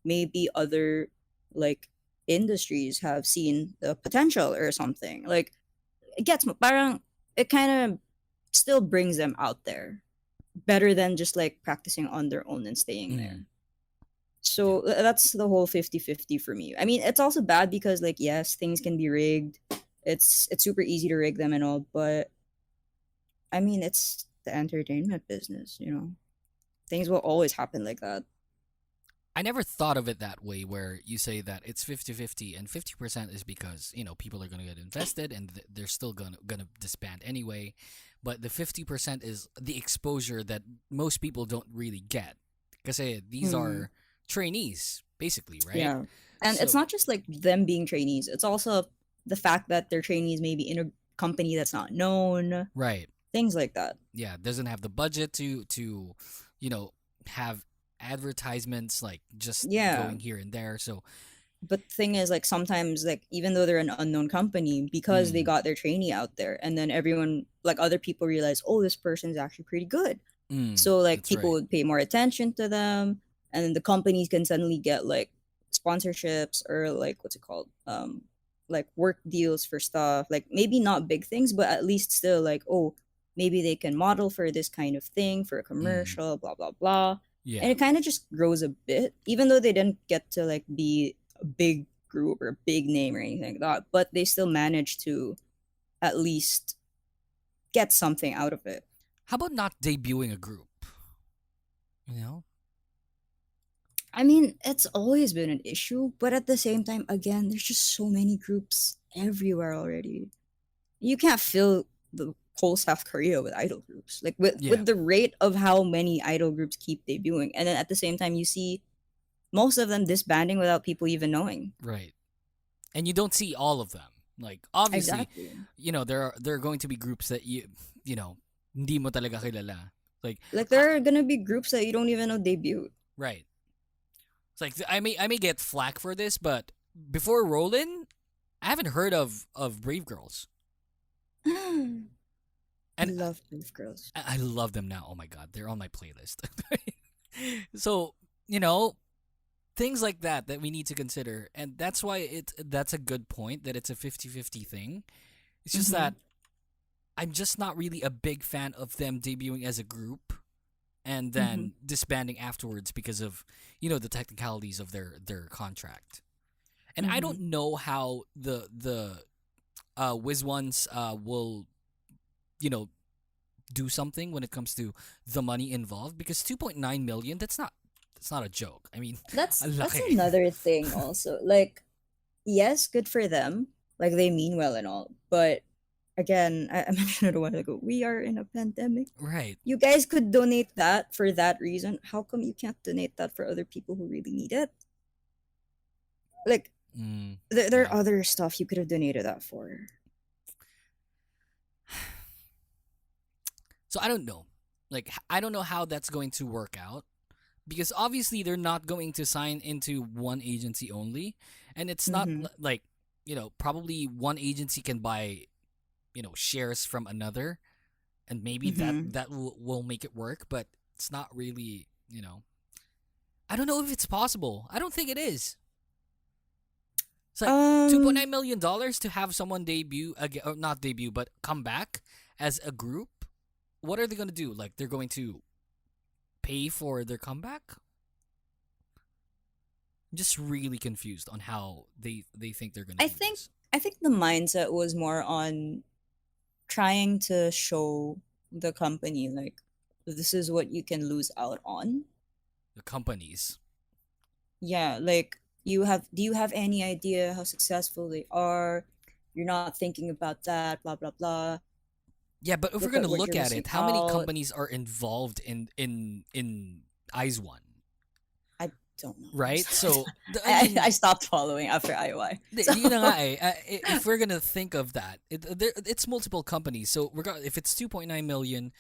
F: maybe other like industries have seen the potential or something. Like, it gets parang it kind of still brings them out there better than just like practicing on their own and staying there.
E: Mm.
F: So that's the whole 50-50 for me. I mean, it's also bad because, like, yes, things can be rigged. It's super easy to rig them and all, but I mean, it's the entertainment business, Things will always happen like that.
E: I never thought of it that way, where you say that it's 50-50 and 50% is because, people are going to get invested and they're still going to disband anyway. But the 50% is the exposure that most people don't really get. Because these are trainees, basically, right?
F: Yeah. And it's
E: So-
F: not just like them being trainees. It's also the fact that they're trainees maybe in a company that's not known,
E: Right.
F: things like that.
E: Yeah, doesn't have the budget to have advertisements like just
F: Yeah.
E: going here and there. So
F: But the thing is, like, sometimes, like, even though they're an unknown company, because they got their trainee out there, and then everyone, like, other people realize, oh, this person's actually pretty good. So, like,
E: that's
F: people
E: right.
F: would pay more attention to them, and then the companies can suddenly get, like, sponsorships or, like, what's it called? Like, work deals for stuff. Like, maybe not big things, but at least still, like, oh, maybe they can model for this kind of thing for a commercial, blah, blah, blah.
E: Yeah.
F: And it kind of just grows a bit, even though they didn't get to, like, be a big group or a big name or anything like that, but they still managed to at least get something out of it.
E: How about not debuting a group?
F: I mean, it's always been an issue, but at the same time, again, there's just so many groups everywhere already. You can't fill the whole South Korea with idol groups, like with
E: Yeah.
F: with the rate of how many idol groups keep debuting, and then at the same time, you see most of them disbanding without people even knowing.
E: Right. And you don't see all of them. Like, obviously,
F: Exactly.
E: there are going to be groups that hindi mo talaga kilala. Like
F: There are gonna be groups that you don't even know debut.
E: right. It's like I may get flack for this, but before Rollin', I haven't heard of Brave Girls.
F: I
E: And
F: love Brave Girls.
E: I love them now. Oh my god, they're on my playlist. So, things like that we need to consider, and that's why that's a good point that it's a 50-50 thing. It's just that I'm just not really a big fan of them debuting as a group and then disbanding afterwards because of the technicalities of their contract. And I don't know how the Wiz ones will do something when it comes to the money involved, because 2.9 million, that's not a joke. I mean,
F: That's
E: ang laki.
F: another thing also. Like, yes, good for them. Like, they mean well and all, but again, I mentioned it a while ago. We are in a pandemic.
E: Right.
F: You guys could donate that for that reason. How come you can't donate that for other people who really need it? Like, there are other stuff you could have donated that for.
E: So I don't know. Like, I don't know how that's going to work out, because obviously they're not going to sign into one agency only, and it's not like, probably one agency can buy, shares from another, and maybe that will make it work, but it's not really, I don't know if it's possible. I don't think it is. It's like $2.9 million to have someone debut again, or not debut, but come back as a group. What are they going to do? Like, they're going to pay for their comeback? I'm just really confused on how they think they're going to
F: I
E: do
F: think
E: this.
F: I think the mindset was more on trying to show the company, like, this is what you can lose out on.
E: The companies.
F: Yeah, like do you have any idea how successful they are? You're not thinking about that, blah blah blah.
E: Yeah, but if we're
F: Look at
E: gonna
F: what
E: look
F: you're
E: at
F: missing
E: it, how many
F: out.
E: companies are involved in Eyes One?
F: I don't know.
E: Right? So I mean,
F: I stopped following after IOI.
E: yun na nga eh. If we're gonna think of that, it's multiple companies. So if it's 2.9 million,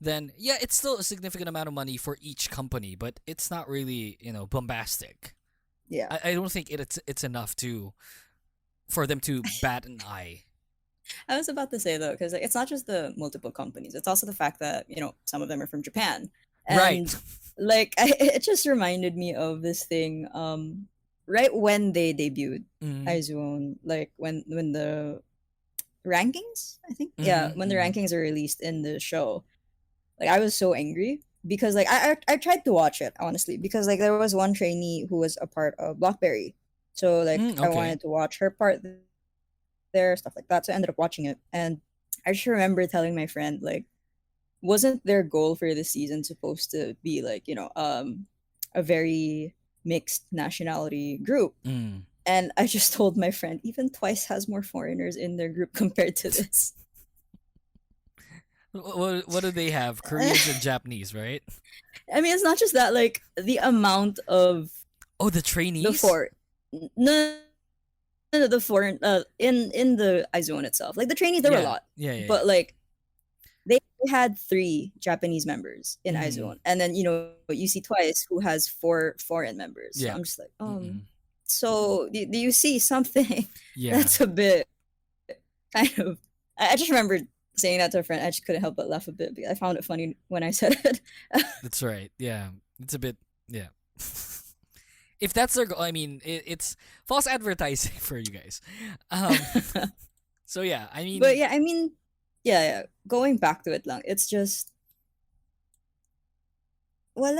E: then yeah, it's still a significant amount of money for each company, but it's not really bombastic.
F: Yeah.
E: I don't think it's enough for them to bat an eye.
F: I was about to say though, because like, it's not just the multiple companies; it's also the fact that some of them are from Japan, and
E: Right.
F: like it just reminded me of this thing. Right when they debuted
E: Mhm.
F: Aizone, like when the rankings, I think, yeah,
E: Mhm,
F: when the
E: mhm.
F: rankings are released in the show, like I was so angry because like I tried to watch it honestly because like there was one trainee who was a part of Blackberry, so like I
E: Okay.
F: wanted to watch her part there, stuff like that. So I ended up watching it, and I just remember telling my friend like, wasn't their goal for the season supposed to be like a very mixed nationality group?
E: Mm.
F: And I just told my friend, even Twice has more foreigners in their group compared to this.
E: What do they have? Koreans and Japanese, right?
F: I mean, it's not just that, like the amount of
E: Oh, the
F: the
E: trainees?
F: four, no, the foreign in the Izone itself, like the trainees, there were a
E: Yeah.
F: lot,
E: Yeah.
F: but like they had 3 Japanese members in
E: Mm.
F: Izone, and then you see Twice who has 4 foreign members. So
E: Yeah.
F: I'm just like,
E: Mm-mm.
F: so do you see something
E: Yeah.
F: that's a bit kind of? I just remember saying that to a friend. I just couldn't help but laugh a bit because I found it funny when I said it.
E: That's right. Yeah. It's a bit yeah. If that's their goal, I mean, it's false advertising for you guys. So yeah, I mean,
F: But yeah, I mean, yeah. Going back to it, lang, it's just well,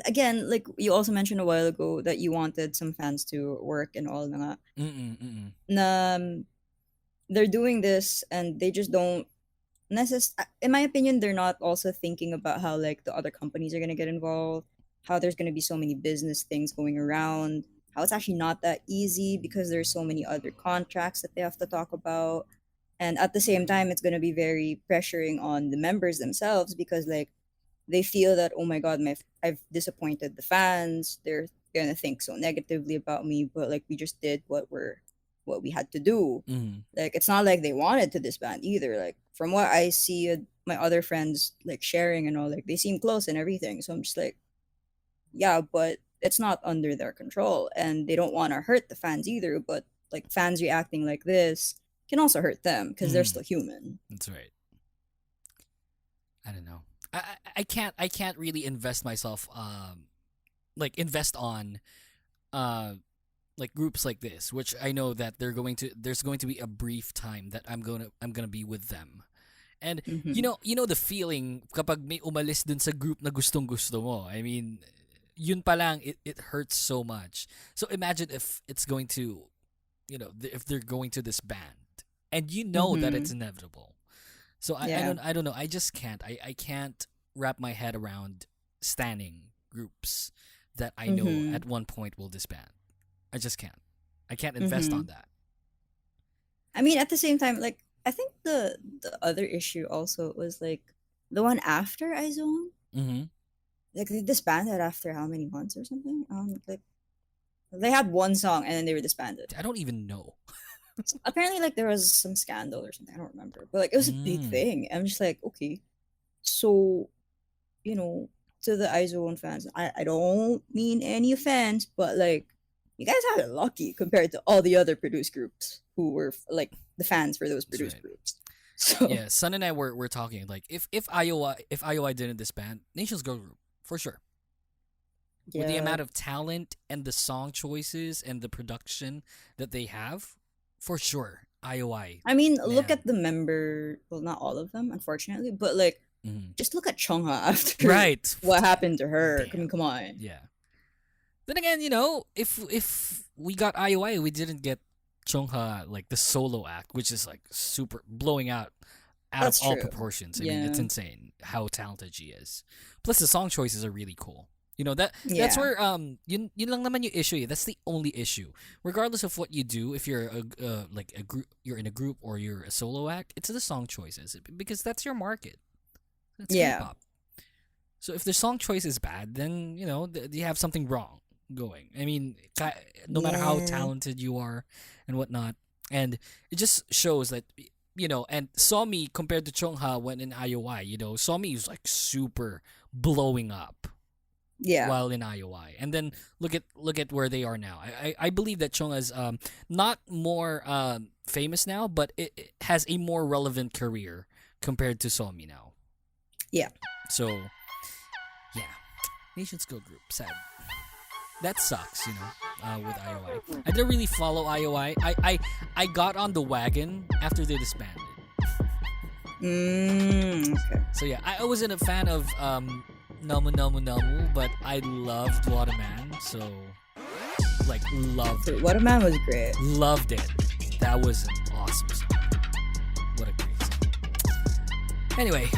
F: again, like you also mentioned a while ago that you wanted some fans to work and all that.
E: mm-mm.
F: They're doing this and they just don't in my opinion, they're not also thinking about how like the other companies are going to get involved, how there's going to be so many business things going around, how it's actually not that easy because there's so many other contracts that they have to talk about. And at the same time, it's going to be very pressuring on the members themselves because like they feel that, oh my god, I've disappointed the fans, they're gonna think so negatively about me, but like we just did what we had to do.
E: Mm.
F: Like it's not like they wanted to disband either. Like from what I see, my other friends like sharing and all, like they seem close and everything. So I'm just like, yeah, but it's not under their control, and they don't want to hurt the fans either. But like fans reacting like this can also hurt them because they're
E: Mm.
F: still human.
E: That's right. I don't know. I can't really invest myself like invest on like groups like this, which I know that there's going to be a brief time that I'm gonna be with them. And
F: Mhm.
E: you know the feeling kapag may umalis dun sa group na gustong-gusto mo. I mean, yun pa lang it hurts so much. So imagine if it's going to if they're going to disband and you know that it's inevitable. So
F: Yeah.
E: I don't know. I just can't. I can't wrap my head around standing groups that I know
F: Mhm.
E: at one point will disband. I just can't. I can't invest on
F: Mhm.
E: that.
F: I mean, at the same time, like I think the other issue also was like the one after Izone.
E: Mm-hmm.
F: Like they disbanded after how many months or something? Like they had one song and then they were disbanded.
E: I don't even know.
F: Apparently, like there was some scandal or something. I don't remember, but like it was a big
E: Mm.
F: thing. I'm just like, okay, so you know, to the Izone fans, I don't mean any offense, but like you guys had it lucky compared to all the other produced groups who were like the fans for those
E: That's
F: produced
E: right.
F: groups. So
E: Yeah, Sun and I were talking like if IOI didn't disband, Nation's Girl Group for sure. With the
F: yeah.
E: amount of talent and the song choices and the production that they have, for sure, IOI.
F: I mean, look
E: Man.
F: at the member. Well, not all of them, unfortunately, but like,
E: Mhm.
F: just look at Chungha after
E: Right.
F: what happened to her. I
E: Damn.
F: mean, come on.
E: Yeah. Then again, if we got IOI, we didn't get Chungha like the solo act, which is like super blowing out out of
F: That's
E: all
F: true.
E: proportions. I mean, it's
F: Yeah.
E: insane how talented she is. Plus, the song choices are really cool. You know that's
F: Yeah.
E: where yun lang naman yung issue. That's the only issue. Regardless of what you do, if you're like a group, you're in a group or you're a solo act, it's the song choices because that's your market. That's
F: Yeah.
E: K-pop. So if the song choice is bad, then you know you have something wrong going. I mean, no matter how
F: Yeah.
E: talented you are and whatnot, and it just shows that you know. And Somi compared to Chungha when in IOI, you know, Somi is like super blowing up
F: Yeah.
E: while in IOI, and then look at where they are now. I believe that Chungha's not more famous now, but it has a more relevant career compared to Somi now.
F: Yeah.
E: So, yeah, Nations Go Group. Sad. That sucks, you know, with IOI. I didn't really follow IOI. I got on the wagon after they disbanded.
F: Okay.
E: So yeah, I wasn't a fan of Namu Namu Namu, but I loved Waterman. So, like, loved
F: So
E: it.
F: What a Man was great.
E: Loved it. That was an awesome song. What a great song. Anyway,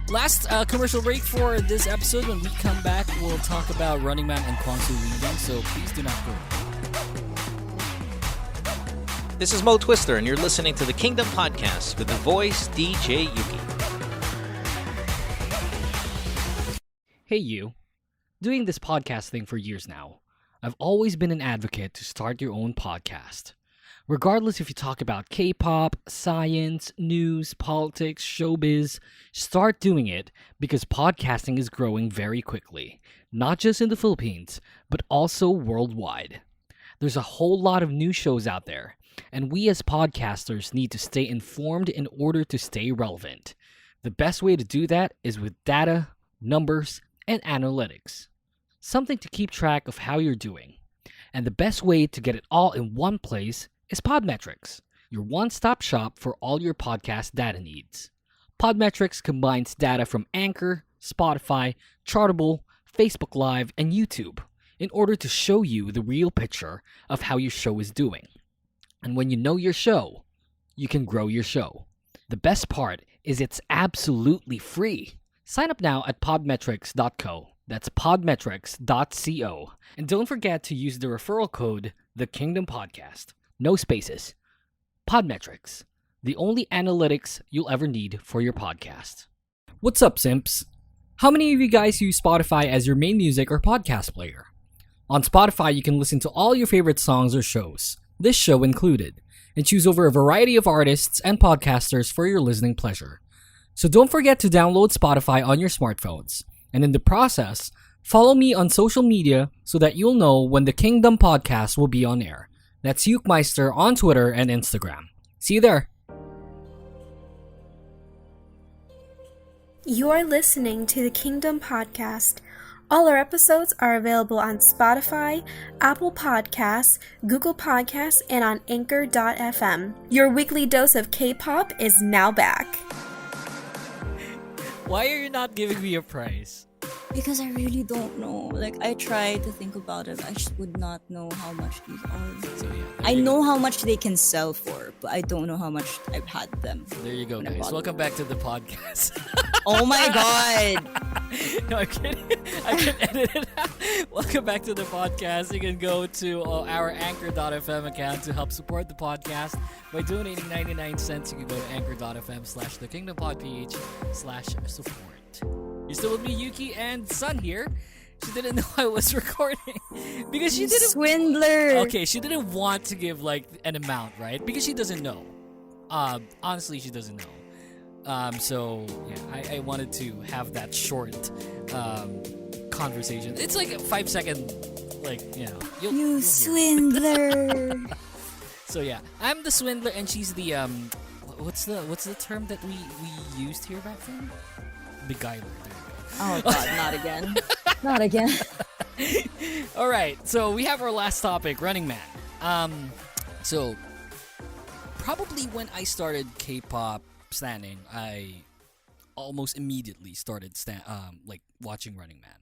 E: last commercial break for this episode. When we come back, we'll talk about Running Man and Kwangsu leaving, so please do not go.
I: This is Mo Twister, and you're listening to the Kingdom Podcast with the voice DJ Yuki.
E: Hey you. Doing this podcast thing for years now, I've always been an advocate to start your own podcast. Regardless if you talk about K-pop, science, news, politics, showbiz, start doing it because podcasting is growing very quickly, not just in the Philippines, but also worldwide. There's a whole lot of new shows out there, and we as podcasters need to stay informed in order to stay relevant. The best way to do that is with data, numbers, and analytics. Something to keep track of how you're doing. And the best way to get it all in one place is Podmetrics, your one-stop shop for all your podcast data needs. Podmetrics combines data from Anchor, Spotify, Chartable, Facebook Live, and YouTube in order to show you the real picture of how your show is doing. And when you know your show, you can grow your show. The best part is it's absolutely free. Sign up now at podmetrics.co. That's podmetrics.co. And don't forget to use the referral code The Kingdom Podcast. No spaces. Podmetrics, the only analytics you'll ever need for your podcast. What's up, simps? How many of you guys use Spotify as your main music or podcast player? On Spotify, you can listen to all your favorite songs or shows, this show included, and choose over a variety of artists and podcasters for your listening pleasure. So don't forget to download Spotify on your smartphones. And in the process, follow me on social media so that you'll know when the Kingdom Podcast will be on air. That's Yukmeister on Twitter and Instagram. See you there.
B: You are listening to the Kingdom Podcast. All our episodes are available on Spotify, Apple Podcasts, Google Podcasts, and on Anchor.fm. Your weekly dose of K-pop is now back.
E: Why are you not giving me a prize?
F: Because I really don't know. Like, I tried to think about it. I just would not know how much these are.
E: So yeah,
F: I know how much they can sell for, but I don't know how much I've had them.
E: there you go,
F: when I
E: guys.
F: bought
E: Welcome back to the podcast.
F: Oh my god!
E: No, I'm kidding. I can edit it out. Welcome back to the podcast. You can go to our Anchor.fm account to help support the podcast by donating 99 cents. You can go to anchor.fm/thekingdompodph/support. You're still with me, Yuki, and Sun here. She didn't know I was recording because she didn't.
F: Swindler!
E: Okay, she didn't want to give like an amount, right? Because she doesn't know. Honestly, she doesn't know. So yeah, I wanted to have that short conversation. It's like a 5-second, like you'll
F: You
E: hear.
F: swindler!
E: So yeah, I'm the swindler, and she's the what's the term that we used here back then? Beguiler. There you go.
F: Oh god, not again. Not again.
E: All right, so we have our last topic, Running Man. So probably when I started K-pop standing, I almost immediately started like watching Running Man,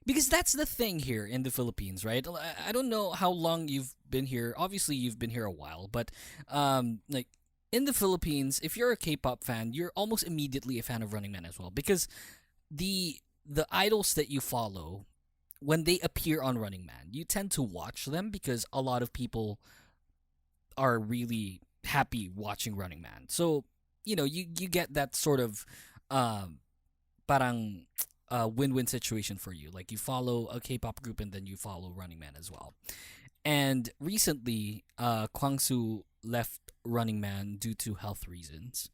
E: because that's the thing here in the Philippines, right? I don't know how long you've been here. Obviously, you've been here a while, but like in the Philippines, if you're a K-pop fan, you're almost immediately a fan of Running Man as well, because the idols that you follow, when they appear on Running Man, you tend to watch them because a lot of people are really happy watching Running Man. So, you get that sort of parang win-win situation for you. Like, you follow a K-pop group and then you follow Running Man as well. And recently, Kwangsu left Running Man due to health reasons.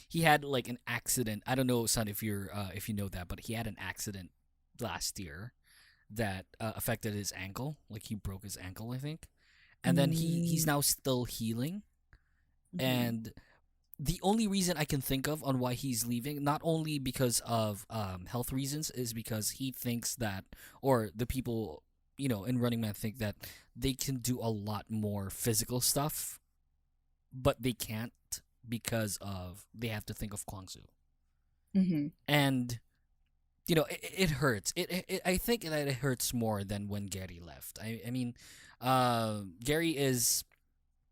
E: He had like an accident. I don't know, son, if you know that, but he had an accident last year that affected his ankle. Like, he broke his ankle, I think, and then he's now still healing. And the only reason I can think of on why he's leaving, not only because of health reasons, is because he thinks that, or the people in Running Man think that they can do a lot more physical stuff, but they can't because of they have to think of Kwangsu. And it hurts. I think that it hurts more than when Gary left. I mean, Gary is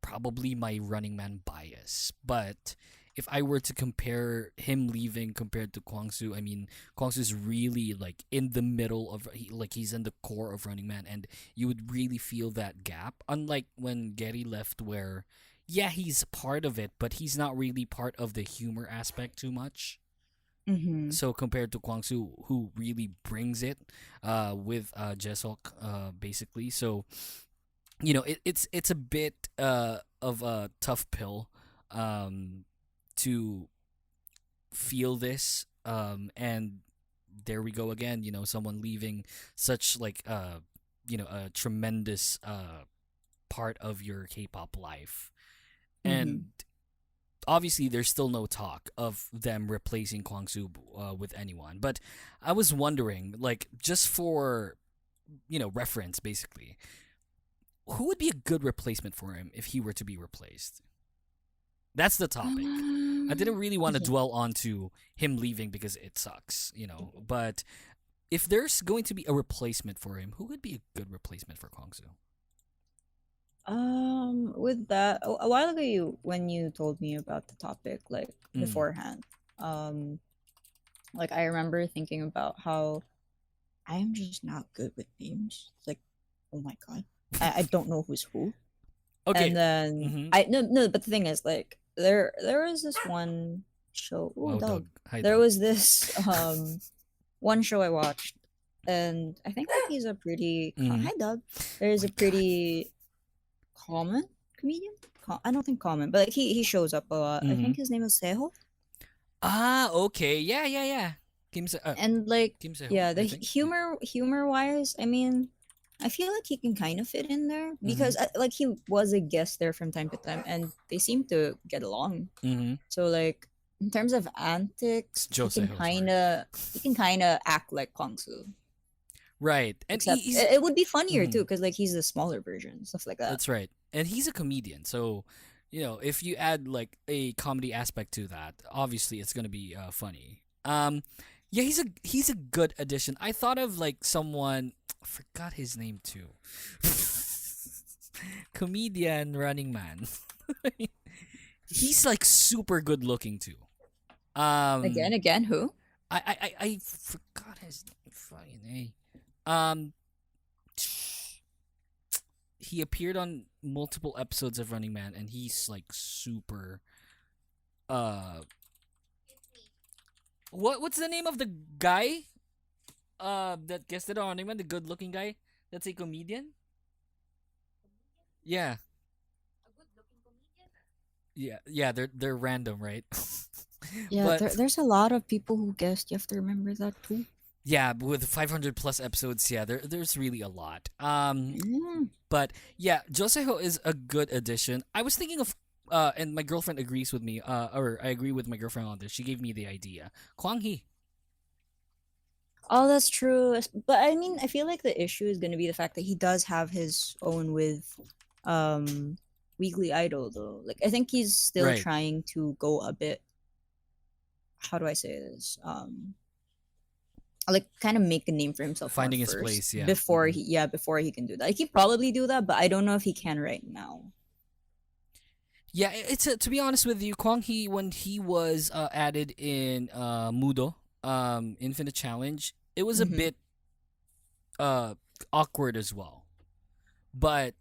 E: probably my Running Man bias, but if I were to compare him leaving compared to Kwangsu, I mean, Kwangsu's really like in the middle of he's in the core of Running Man, and you would really feel that gap. Unlike when Gary left, where he's part of it, but he's not really part of the humor aspect too much. So compared to Kwangsu, who really brings it with Jesok, basically. So it's a bit of a tough pill to feel this, and there we go again. Someone leaving such like a tremendous part of your K-pop life, and obviously there's still no talk of them replacing Kwangsu with anyone. But I was wondering, like, just for reference, basically, who would be a good replacement for him if he were to be replaced? That's the topic. I didn't really want to dwell onto him leaving because it sucks, But if there's going to be a replacement for him, who would be a good replacement for Kwangsu?
F: With that, a while ago, when you told me about the topic, like beforehand, like I remember thinking about how I am just not good with names. Like, oh my god, I don't know who's who. Okay. And then no, but the thing is, like, there was this one show. Ooh, dog. There was this one show I watched, and I think that he's a pretty hi dog. There's a pretty common comedian. I don't think common, but like he shows up a lot. I think his name is Seho.
E: Ah, okay, yeah.
F: And like,
E: Kim Seho,
F: yeah, the humor wise, I mean, I feel like he can kind of fit in there because like he was a guest there from time to time, and they seem to get along. So like in terms of antics, he can kind of act like Kwangsu.
E: Right, and
F: it would be funnier too, because like he's the smaller version, stuff like that.
E: That's right, and he's a comedian, so if you add like a comedy aspect to that, obviously it's gonna be funny. Yeah, he's a good addition. I thought of like someone, I forgot his name too. Comedian Running Man. He's like super good looking too.
F: Again, who?
E: I forgot his name. Fucking he appeared on multiple episodes of Running Man, and he's like super. What's the name of the guy? That guested on Running Man, the good-looking guy. That's a comedian. Yeah. A good-looking comedian. Yeah. They're random, right?
F: Yeah, but there's a lot of people who guessed. You have to remember that too.
E: Yeah, with 500 plus episodes, yeah, there's really a lot. But yeah, Joseho is a good addition. I was thinking of, and my girlfriend agrees with me, or I agree with my girlfriend on this. She gave me the idea. Kwang Hee.
F: Oh, that's true. But I mean, I feel like the issue is going to be the fact that he does have his own with Weekly Idol, though. Like, I think he's still trying to go a bit. How do I say this? Like, kind of make a name for himself.
E: Finding his place, yeah.
F: Before he can do that. Like, he probably do that, but I don't know if he can right now.
E: Yeah, it's to be honest with you, Kwang Hee when he was added in Mudo, Infinite Challenge, it was a
F: Mm-hmm.
E: bit uh awkward as well. But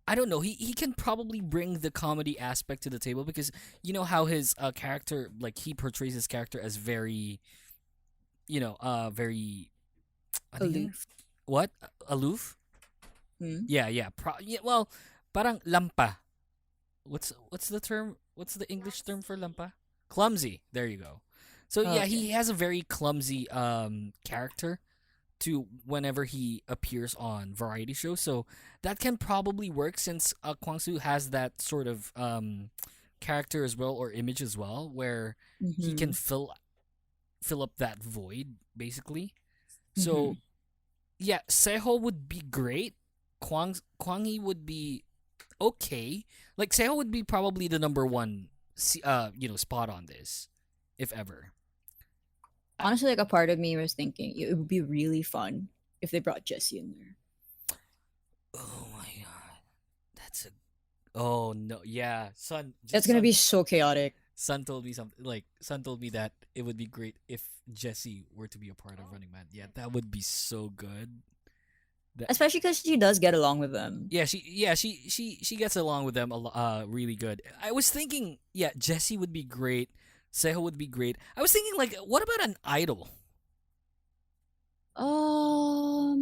E: I don't know. He can probably bring the comedy aspect to the table because you know how his character, like he portrays his character as very, very ano yun?
F: Aloof.
E: What? Aloof?
F: Hmm?
E: Yeah. Yeah, well, parang lampa. What's the term? What's the English term for lampa? Clumsy. There you go. So
F: Oh,
E: yeah,
F: okay.
E: he has a very clumsy character to whenever he appears on variety shows. So that can probably work since Kwang Soo has that sort of character as well or image as well where he
F: Mm-hmm.
E: can fill up that void basically.
F: Mm-hmm.
E: So yeah, Seho would be great. Kwangi would be okay. Like Seho would be probably the number one spot on this if ever.
F: Honestly, like a part of me was thinking it would be really fun if they brought Jesse in there.
E: Oh my god. That's a Oh no, yeah.
F: It's gonna be so chaotic.
E: Son told me something like Son told me that it would be great if Jesse were to be a part of Running Man. Yeah, that would be so good.
F: Especially because she does get along with them.
E: Yeah, she gets along with them really good. I was thinking, yeah, Jesse would be great. Seho would be great. I was thinking like what about an idol?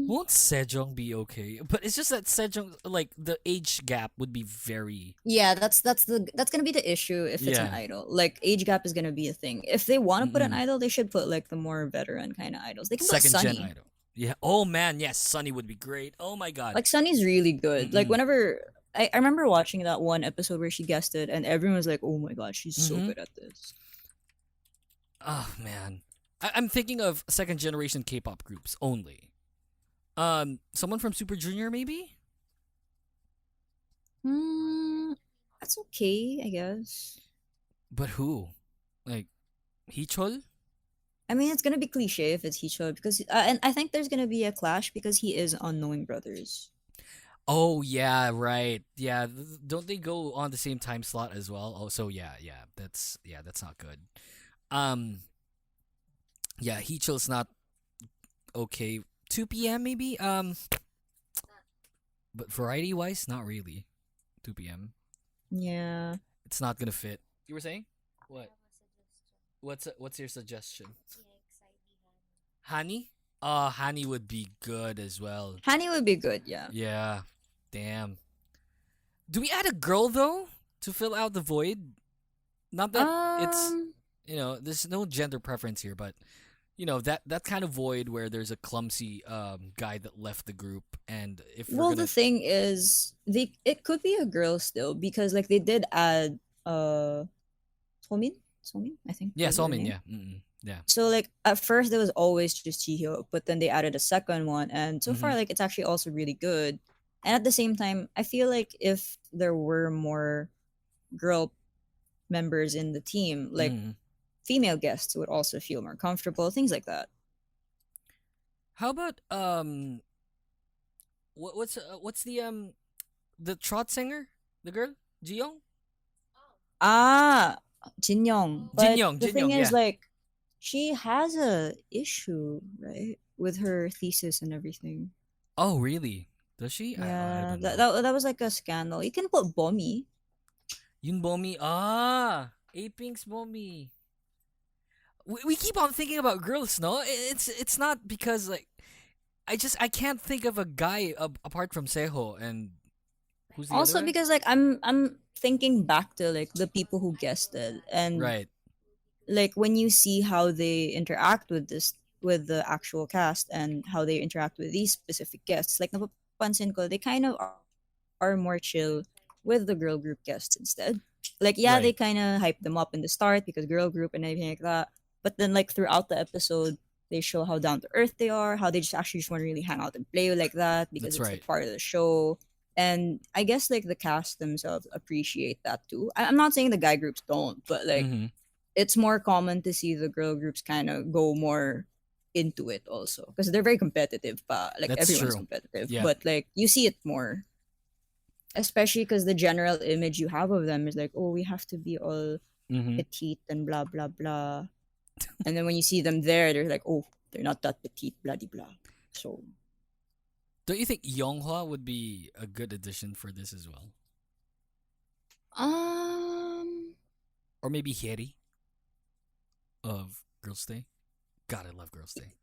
E: Won't Sejong be okay? But it's just that Sejong, like the age gap would be very.
F: Yeah, that's gonna be the issue if it's an
E: Yeah.
F: idol. Like age gap is gonna be a thing. If they want to put an
E: Mm-mm.
F: idol, they should put like the more veteran kind of idols. They can put
E: Second gen
F: Sunny.
E: idol. Yeah. Oh man, yes, Sunny would be great. Oh my god.
F: Like Sunny's really good. Like
E: Mm-mm.
F: whenever I remember watching that one episode where she guested, and everyone was like, "Oh my god, she's so
E: Mhm.
F: good at this."
E: Oh man, I'm thinking of second generation K-pop groups only. Someone from Super Junior maybe.
F: That's okay, I guess.
E: But who? Like, Hichol?
F: I mean, it's gonna be cliche if it's Hicho because, and I think there's gonna be a clash because he is on Knowing Brothers.
E: Oh yeah, right. Yeah, don't they go on the same time slot as well? Oh, so that's not good. Um, yeah, Hichil's not okay. 2 p.m. maybe. But variety wise, not really. 2 p.m.
F: Yeah.
E: It's not gonna fit. You were saying what? What's your suggestion? Hani? Hani would be good as well.
F: Hani would be good, yeah.
E: Yeah. Damn. Do we add a girl though to fill out the void? Not that it's
F: Um,
E: there's no gender preference here, but that kind of void where there's a clumsy guy that left the group, and if we're
F: well,
E: gonna
F: the thing is, it could be a girl still because like they did add Somin, I think.
E: yeah,
F: was her
E: Solmin,
F: name.
E: yeah, yeah,
F: So like at first it was always just Chihyo, but then they added a second one, and so far
E: Mhm.
F: like it's actually also really good. And at the same time, I feel like if there were more girl members in the team, like
E: Mhm.
F: female guests would also feel more comfortable, things like that.
E: How about what's the trot singer, the girl Jiyoung?
F: Ah, Jin Young. But
E: Jin
F: the thing
E: Young,
F: is,
E: yeah.
F: like, she has a issue, right, with her thesis and everything.
E: Oh really? Does she? I
F: Yeah,
E: don't
F: that,
E: know.
F: that was like a scandal. You can put Bomi.
E: Yun Bomi. Aping's Bomi. We keep on thinking about girls, no? It's not because like I can't think of a guy apart from Seho and who's the
F: Also
E: other guy?
F: because like I'm thinking back to like the people who guested and
E: Right.
F: like when you see how they interact with the actual cast and how they interact with these specific guests, like napapansin ko, they kind of are more chill with the girl group guests instead. Like yeah, they
E: Right.
F: kind of hype them up in the start because girl group and everything like that. But then like throughout the episode, they show how down to earth they are, how they just actually just want to really hang out and play like that because
E: That's
F: it's
E: right.
F: like part of the show. And I guess like the cast themselves appreciate that too. I'm not saying the guy groups don't, but like
E: Mhm.
F: it's more common to see the girl groups kind of go more into it also because they're very competitive. Like
E: That's
F: everyone's
E: true.
F: competitive,
E: Yeah.
F: but like you see it more. Especially because the general image you have of them is like, oh, we have to be all
E: Mm-hmm.
F: petite and blah blah blah. And then when you see them there, they're like, oh, they're not that petite, blah blah blah. So
E: Don't you think Yonghwa would be a good addition for this as well? Or maybe Hyeri of Girls' Day? God, I love Girls' Day.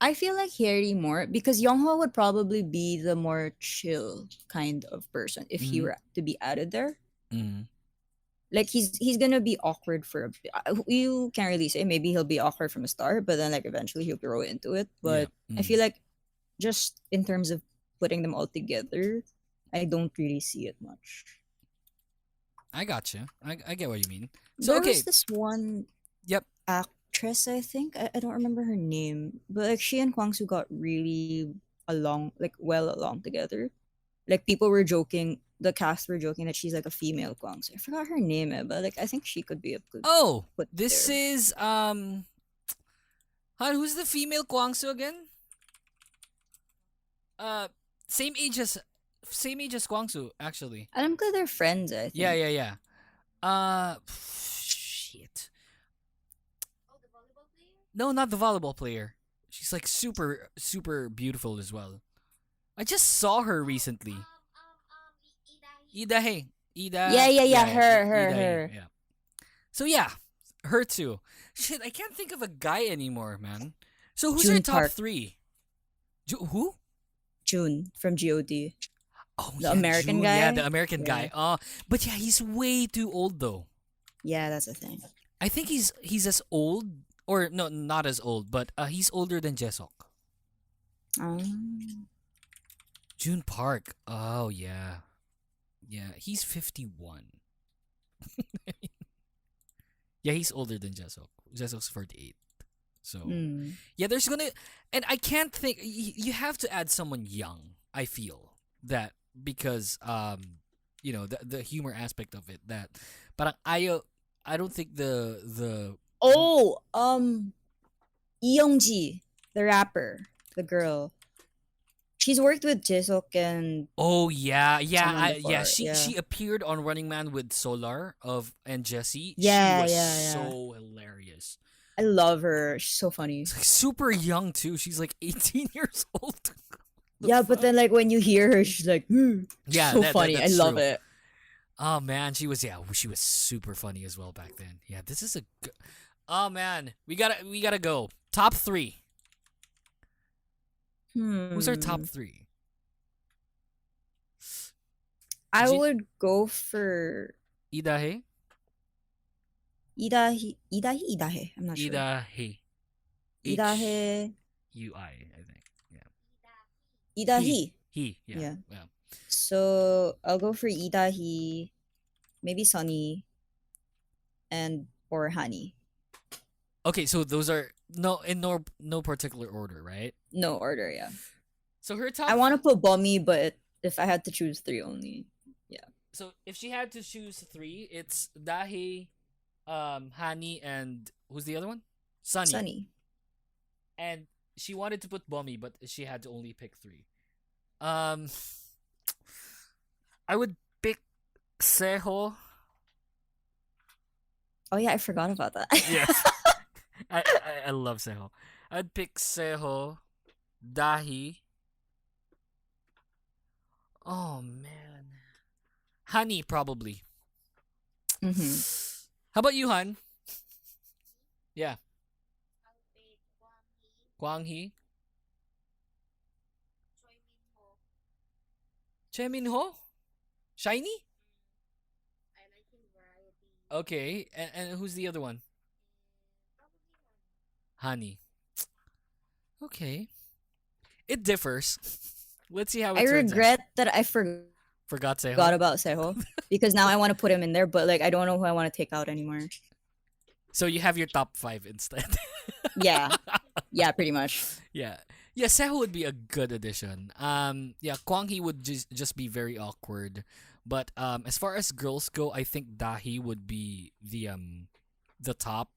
F: I feel like Harry more because Yonghwa would probably be the more chill kind of person if he
E: Mhm.
F: were to be added there.
E: Mm.
F: Like he's gonna be awkward for a bit. You can't really say maybe he'll be awkward from the start, but then like eventually he'll grow into it. But
E: Yeah.
F: I feel like just in terms of putting them all together, I don't really see it much.
E: I gotcha. I get what you mean. So
F: There
E: okay.
F: was this one
E: Yep.
F: actress, I think. I don't remember her name, but like she and Kwangsu got really well along together. Like people were joking, the cast were joking that she's like a female Kwangsu. I forgot her name, but like I think she could be a good
E: Oh,
F: put
E: this
F: there.
E: is who's the female Kwangsu again? Same age as Kwangsu actually.
F: I'm glad they're friends, I think.
E: Yeah. Shit. No, not the volleyball player. She's like super beautiful as well. I just saw her recently. Ida Hey. Ida.
F: Yeah, her.
E: Ida Hey, yeah. So yeah, her too. Shit, I can't think of a guy anymore, man. So who's your
F: June
E: top
F: Park.
E: 3? Who?
F: June from GOD.
E: Oh,
F: The American
E: June.
F: guy?
E: Yeah, the American
F: Yeah.
E: guy. But yeah, he's way too old though.
F: Yeah, that's the thing.
E: I think he's as old, or no, not as old, but he's older than Jesok. June Park. Oh yeah, he's 51. Yeah, he's older than Jesok. Jesok's 48. So yeah, there's gonna, and I can't think. You have to add someone young. I feel that because the humor aspect of it. That, but I don't think the
F: Oh, Youngji, the rapper, the girl. She's worked with Jisok and
E: Oh yeah,
F: someone before,
E: she appeared on Running Man with Solar and Jesse.
F: Yeah,
E: she was
F: yeah.
E: so hilarious.
F: I love her. She's so funny.
E: It's like super young too. She's like 18 years old.
F: Yeah, but then like when you hear her, she's like,
E: Yeah,
F: so funny. I
E: that's
F: love
E: true.
F: it.
E: Oh man, she was super funny as well back then. Yeah, this is a good. Oh man, we gotta go top 3. Who's our top 3?
F: I
E: Jin-
F: would go for
E: Idahe,
F: Idahe. I'm not sure.
E: Idahe,
F: Idahe.
E: UI, I think. Yeah.
F: Idahi.
E: He. Yeah.
F: Yeah. So I'll go for Idahi, maybe Sunny, and or Hani.
E: Okay, so those are no particular order, right?
F: No order, yeah.
E: So her top.
F: I want to put Bommy, but if I had to choose 3 only, yeah.
E: So if she had to choose 3, it's Dahi, Hani, and who's the other one? Sunny. And she wanted to put Bommy, but she had to only pick 3. I would pick Seho.
F: Oh yeah, I forgot about that.
E: Yes. I love Seho. I'd pick Seho, Dahi. Oh man, Honey probably. How about you, Han? Yeah. Kwang Hee. Choi Min Ho. Shiny. Okay, and who's the other one? Honey. Okay. It differs. Let's see how it
F: I
E: turns out.
F: regret that I forgot
E: Forgot Seho.
F: about Seho because now I want to put him in there, but like I don't know who I want to take out anymore.
E: So you have your top 5 instead.
F: Yeah, yeah, pretty much.
E: Yeah. Yeah, Seho would be a good addition. Yeah, Kwang Hee would just be very awkward. But as far as girls go, I think Dahi would be the top,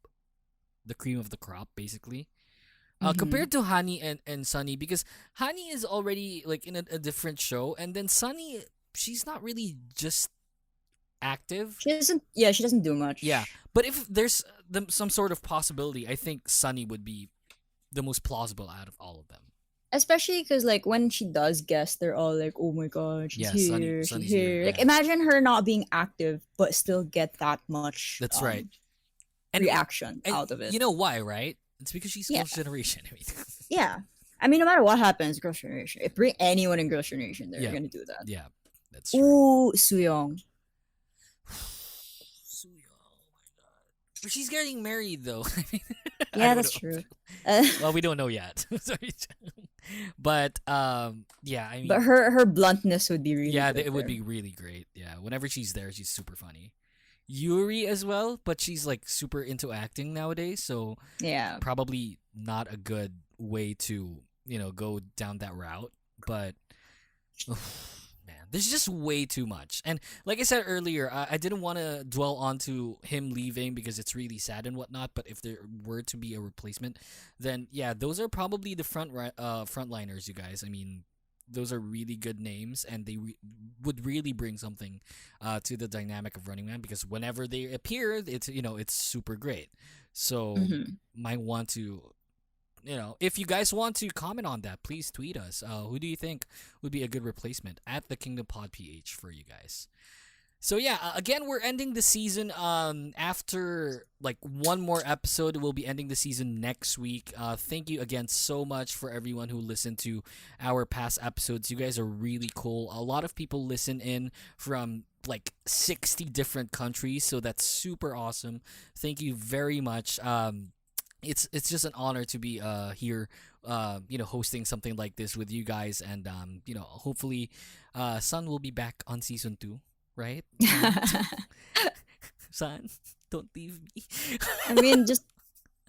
E: the cream of the crop, basically. Compared to Hani and Sunny, because Hani is already like in a different show, and then Sunny she's not really just active.
F: She doesn't do much.
E: Yeah, but if there's some sort of possibility, I think Sunny would be the most plausible out of all of them.
F: Especially because, like, when she does guest, they're all like, "Oh my god, she's here, she's
E: Sunny's
F: here."
E: here,
F: Like,
E: yeah.
F: imagine her not being active, but still get that much.
E: That's right. And
F: reaction out of it.
E: You know why, right? It's because she's
F: Yeah.
E: Girls' Generation. I mean,
F: Yeah, I mean, no matter what happens, Girls' Generation. If bring anyone in Girls' Generation, they're
E: Yeah.
F: gonna do that.
E: yeah, that's true.
F: Ooh, Sooyoung.
E: But she's getting married though. I mean, I
F: Yeah,
E: don't
F: that's
E: know.
F: true.
E: Well, we don't know yet. Sorry. But yeah, I mean,
F: But her bluntness would be really.
E: yeah,
F: good
E: it would
F: there.
E: be really great. Yeah, whenever she's there, she's super funny. Yuri as well, but she's like super into acting nowadays, so
F: Yeah.
E: probably not a good way to go down that route. But man, there's just way too much. And like I said earlier, I didn't want to dwell onto him leaving because it's really sad and whatnot. But if there were to be a replacement, then yeah, those are probably the frontliners, you guys. I mean, those are really good names, and they would really bring something to the dynamic of Running Man, because whenever they appear, it's super great. So might want to, if you guys want to comment on that, please tweet us. Who do you think would be a good replacement at the Kingdom Pod PH for you guys? So yeah, again, we're ending the season after like one more episode. We'll be ending the season next week. Thank you again so much for everyone who listened to our past episodes. You guys are really cool. A lot of people listen in from like 60 different countries, so that's super awesome. Thank you very much. It's just an honor to be here, hosting something like this with you guys, and hopefully, Sun will be back on season 2. Right? Son, don't leave me.
F: I mean, just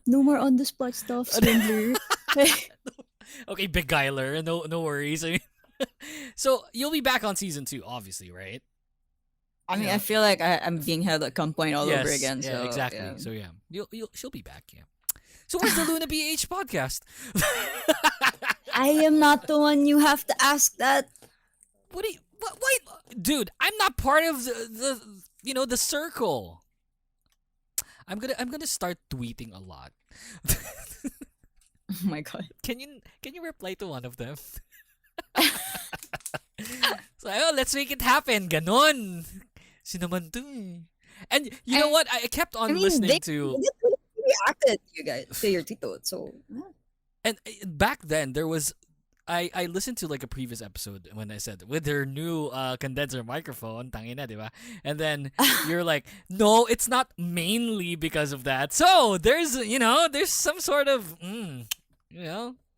F: no more on the spot stuff, Swindler.
E: Okay, beguiler. No worries. I mean, so you'll be back on season 2, obviously, right?
F: I mean, I feel like I'm being held at gunpoint all over
E: Yes,
F: again.
E: yeah,
F: So
E: exactly.
F: yeah.
E: So yeah, she'll be back. Yeah. So where's the Luna BH podcast?
F: I am not the one you have to ask that.
E: What? Wait, dude, I'm not part of the circle. I'm gonna start tweeting a lot.
F: Oh my god.
E: Can you reply to one of them? So, let's make it happen. Ganon. Sinaman to eh. And you know what? I kept on listening to.
F: They reacted to you guys, to your tito. So.
E: And back then there was. I listened to like a previous episode when I said with their new condenser microphone, tangina, diba? And then you're like, no, it's not mainly because of that. So there's some sort of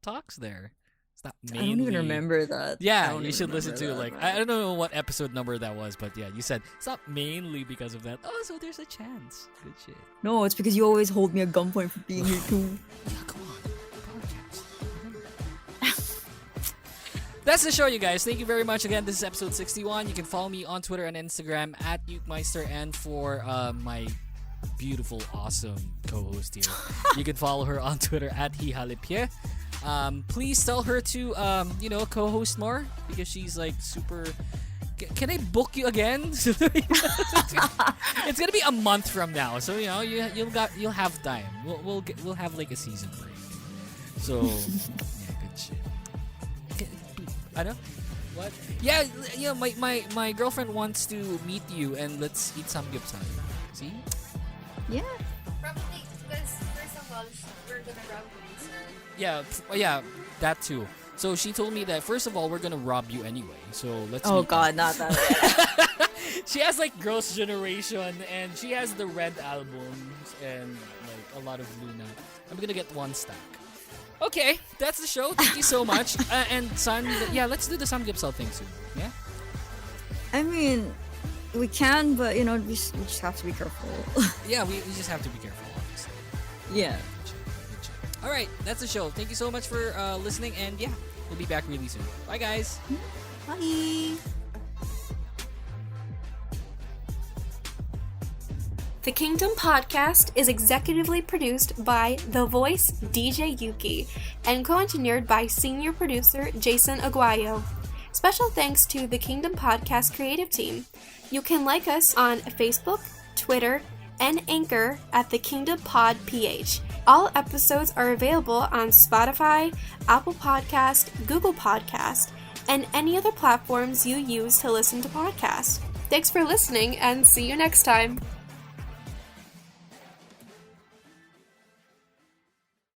E: talks there. It's not mainly.
F: I don't even remember that.
E: Yeah, you should listen to like I don't know what episode number that was, but yeah, you said it's not mainly because of that. Oh, so there's a chance. Good shit.
F: No, it's because you always hold me at gunpoint for being here too.
E: Yeah, come on. That's the show, you guys. Thank you very much again. This is episode 61. You can follow me on Twitter and Instagram at Ukemeister, and for my beautiful, awesome co-host here, you can follow her on Twitter at Hihalipye. Please tell her to co-host more, because she's like super. Can I book you again? It's gonna be a month from now, so you'll have time. We'll have like a season break. So yeah, good shit. I know. What? Yeah, my girlfriend wants to meet you and let's eat samgyeopsal. See?
F: Yeah.
B: Probably because first of all, we're gonna rob you, sir.
E: Yeah, that too. So she told me that first of all we're gonna rob you anyway. So let's.
F: Oh
E: meet
F: god, not that.
E: She has like Girls' Generation and she has the Red albums and like a lot of Luna. I'm gonna get one stack. Okay, that's the show. Thank you so much. And Son, yeah, let's do the samgyeopsal thing soon. Yeah.
F: I mean, we can, but we just have to be careful.
E: Yeah, we just have to be careful, obviously.
F: Yeah.
E: Good shit. All right, that's the show. Thank you so much for listening, and yeah, we'll be back really soon. Bye, guys.
F: Bye.
J: The Kingdom Podcast is executively produced by The Voice DJ Yuki and co-engineered by senior producer Jason Aguayo. Special thanks to the Kingdom Podcast creative team. You can like us on Facebook, Twitter, and Anchor at the Kingdom Pod PH. All episodes are available on Spotify, Apple Podcast, Google Podcast, and any other platforms you use to listen to podcasts. Thanks for listening, and see you next time.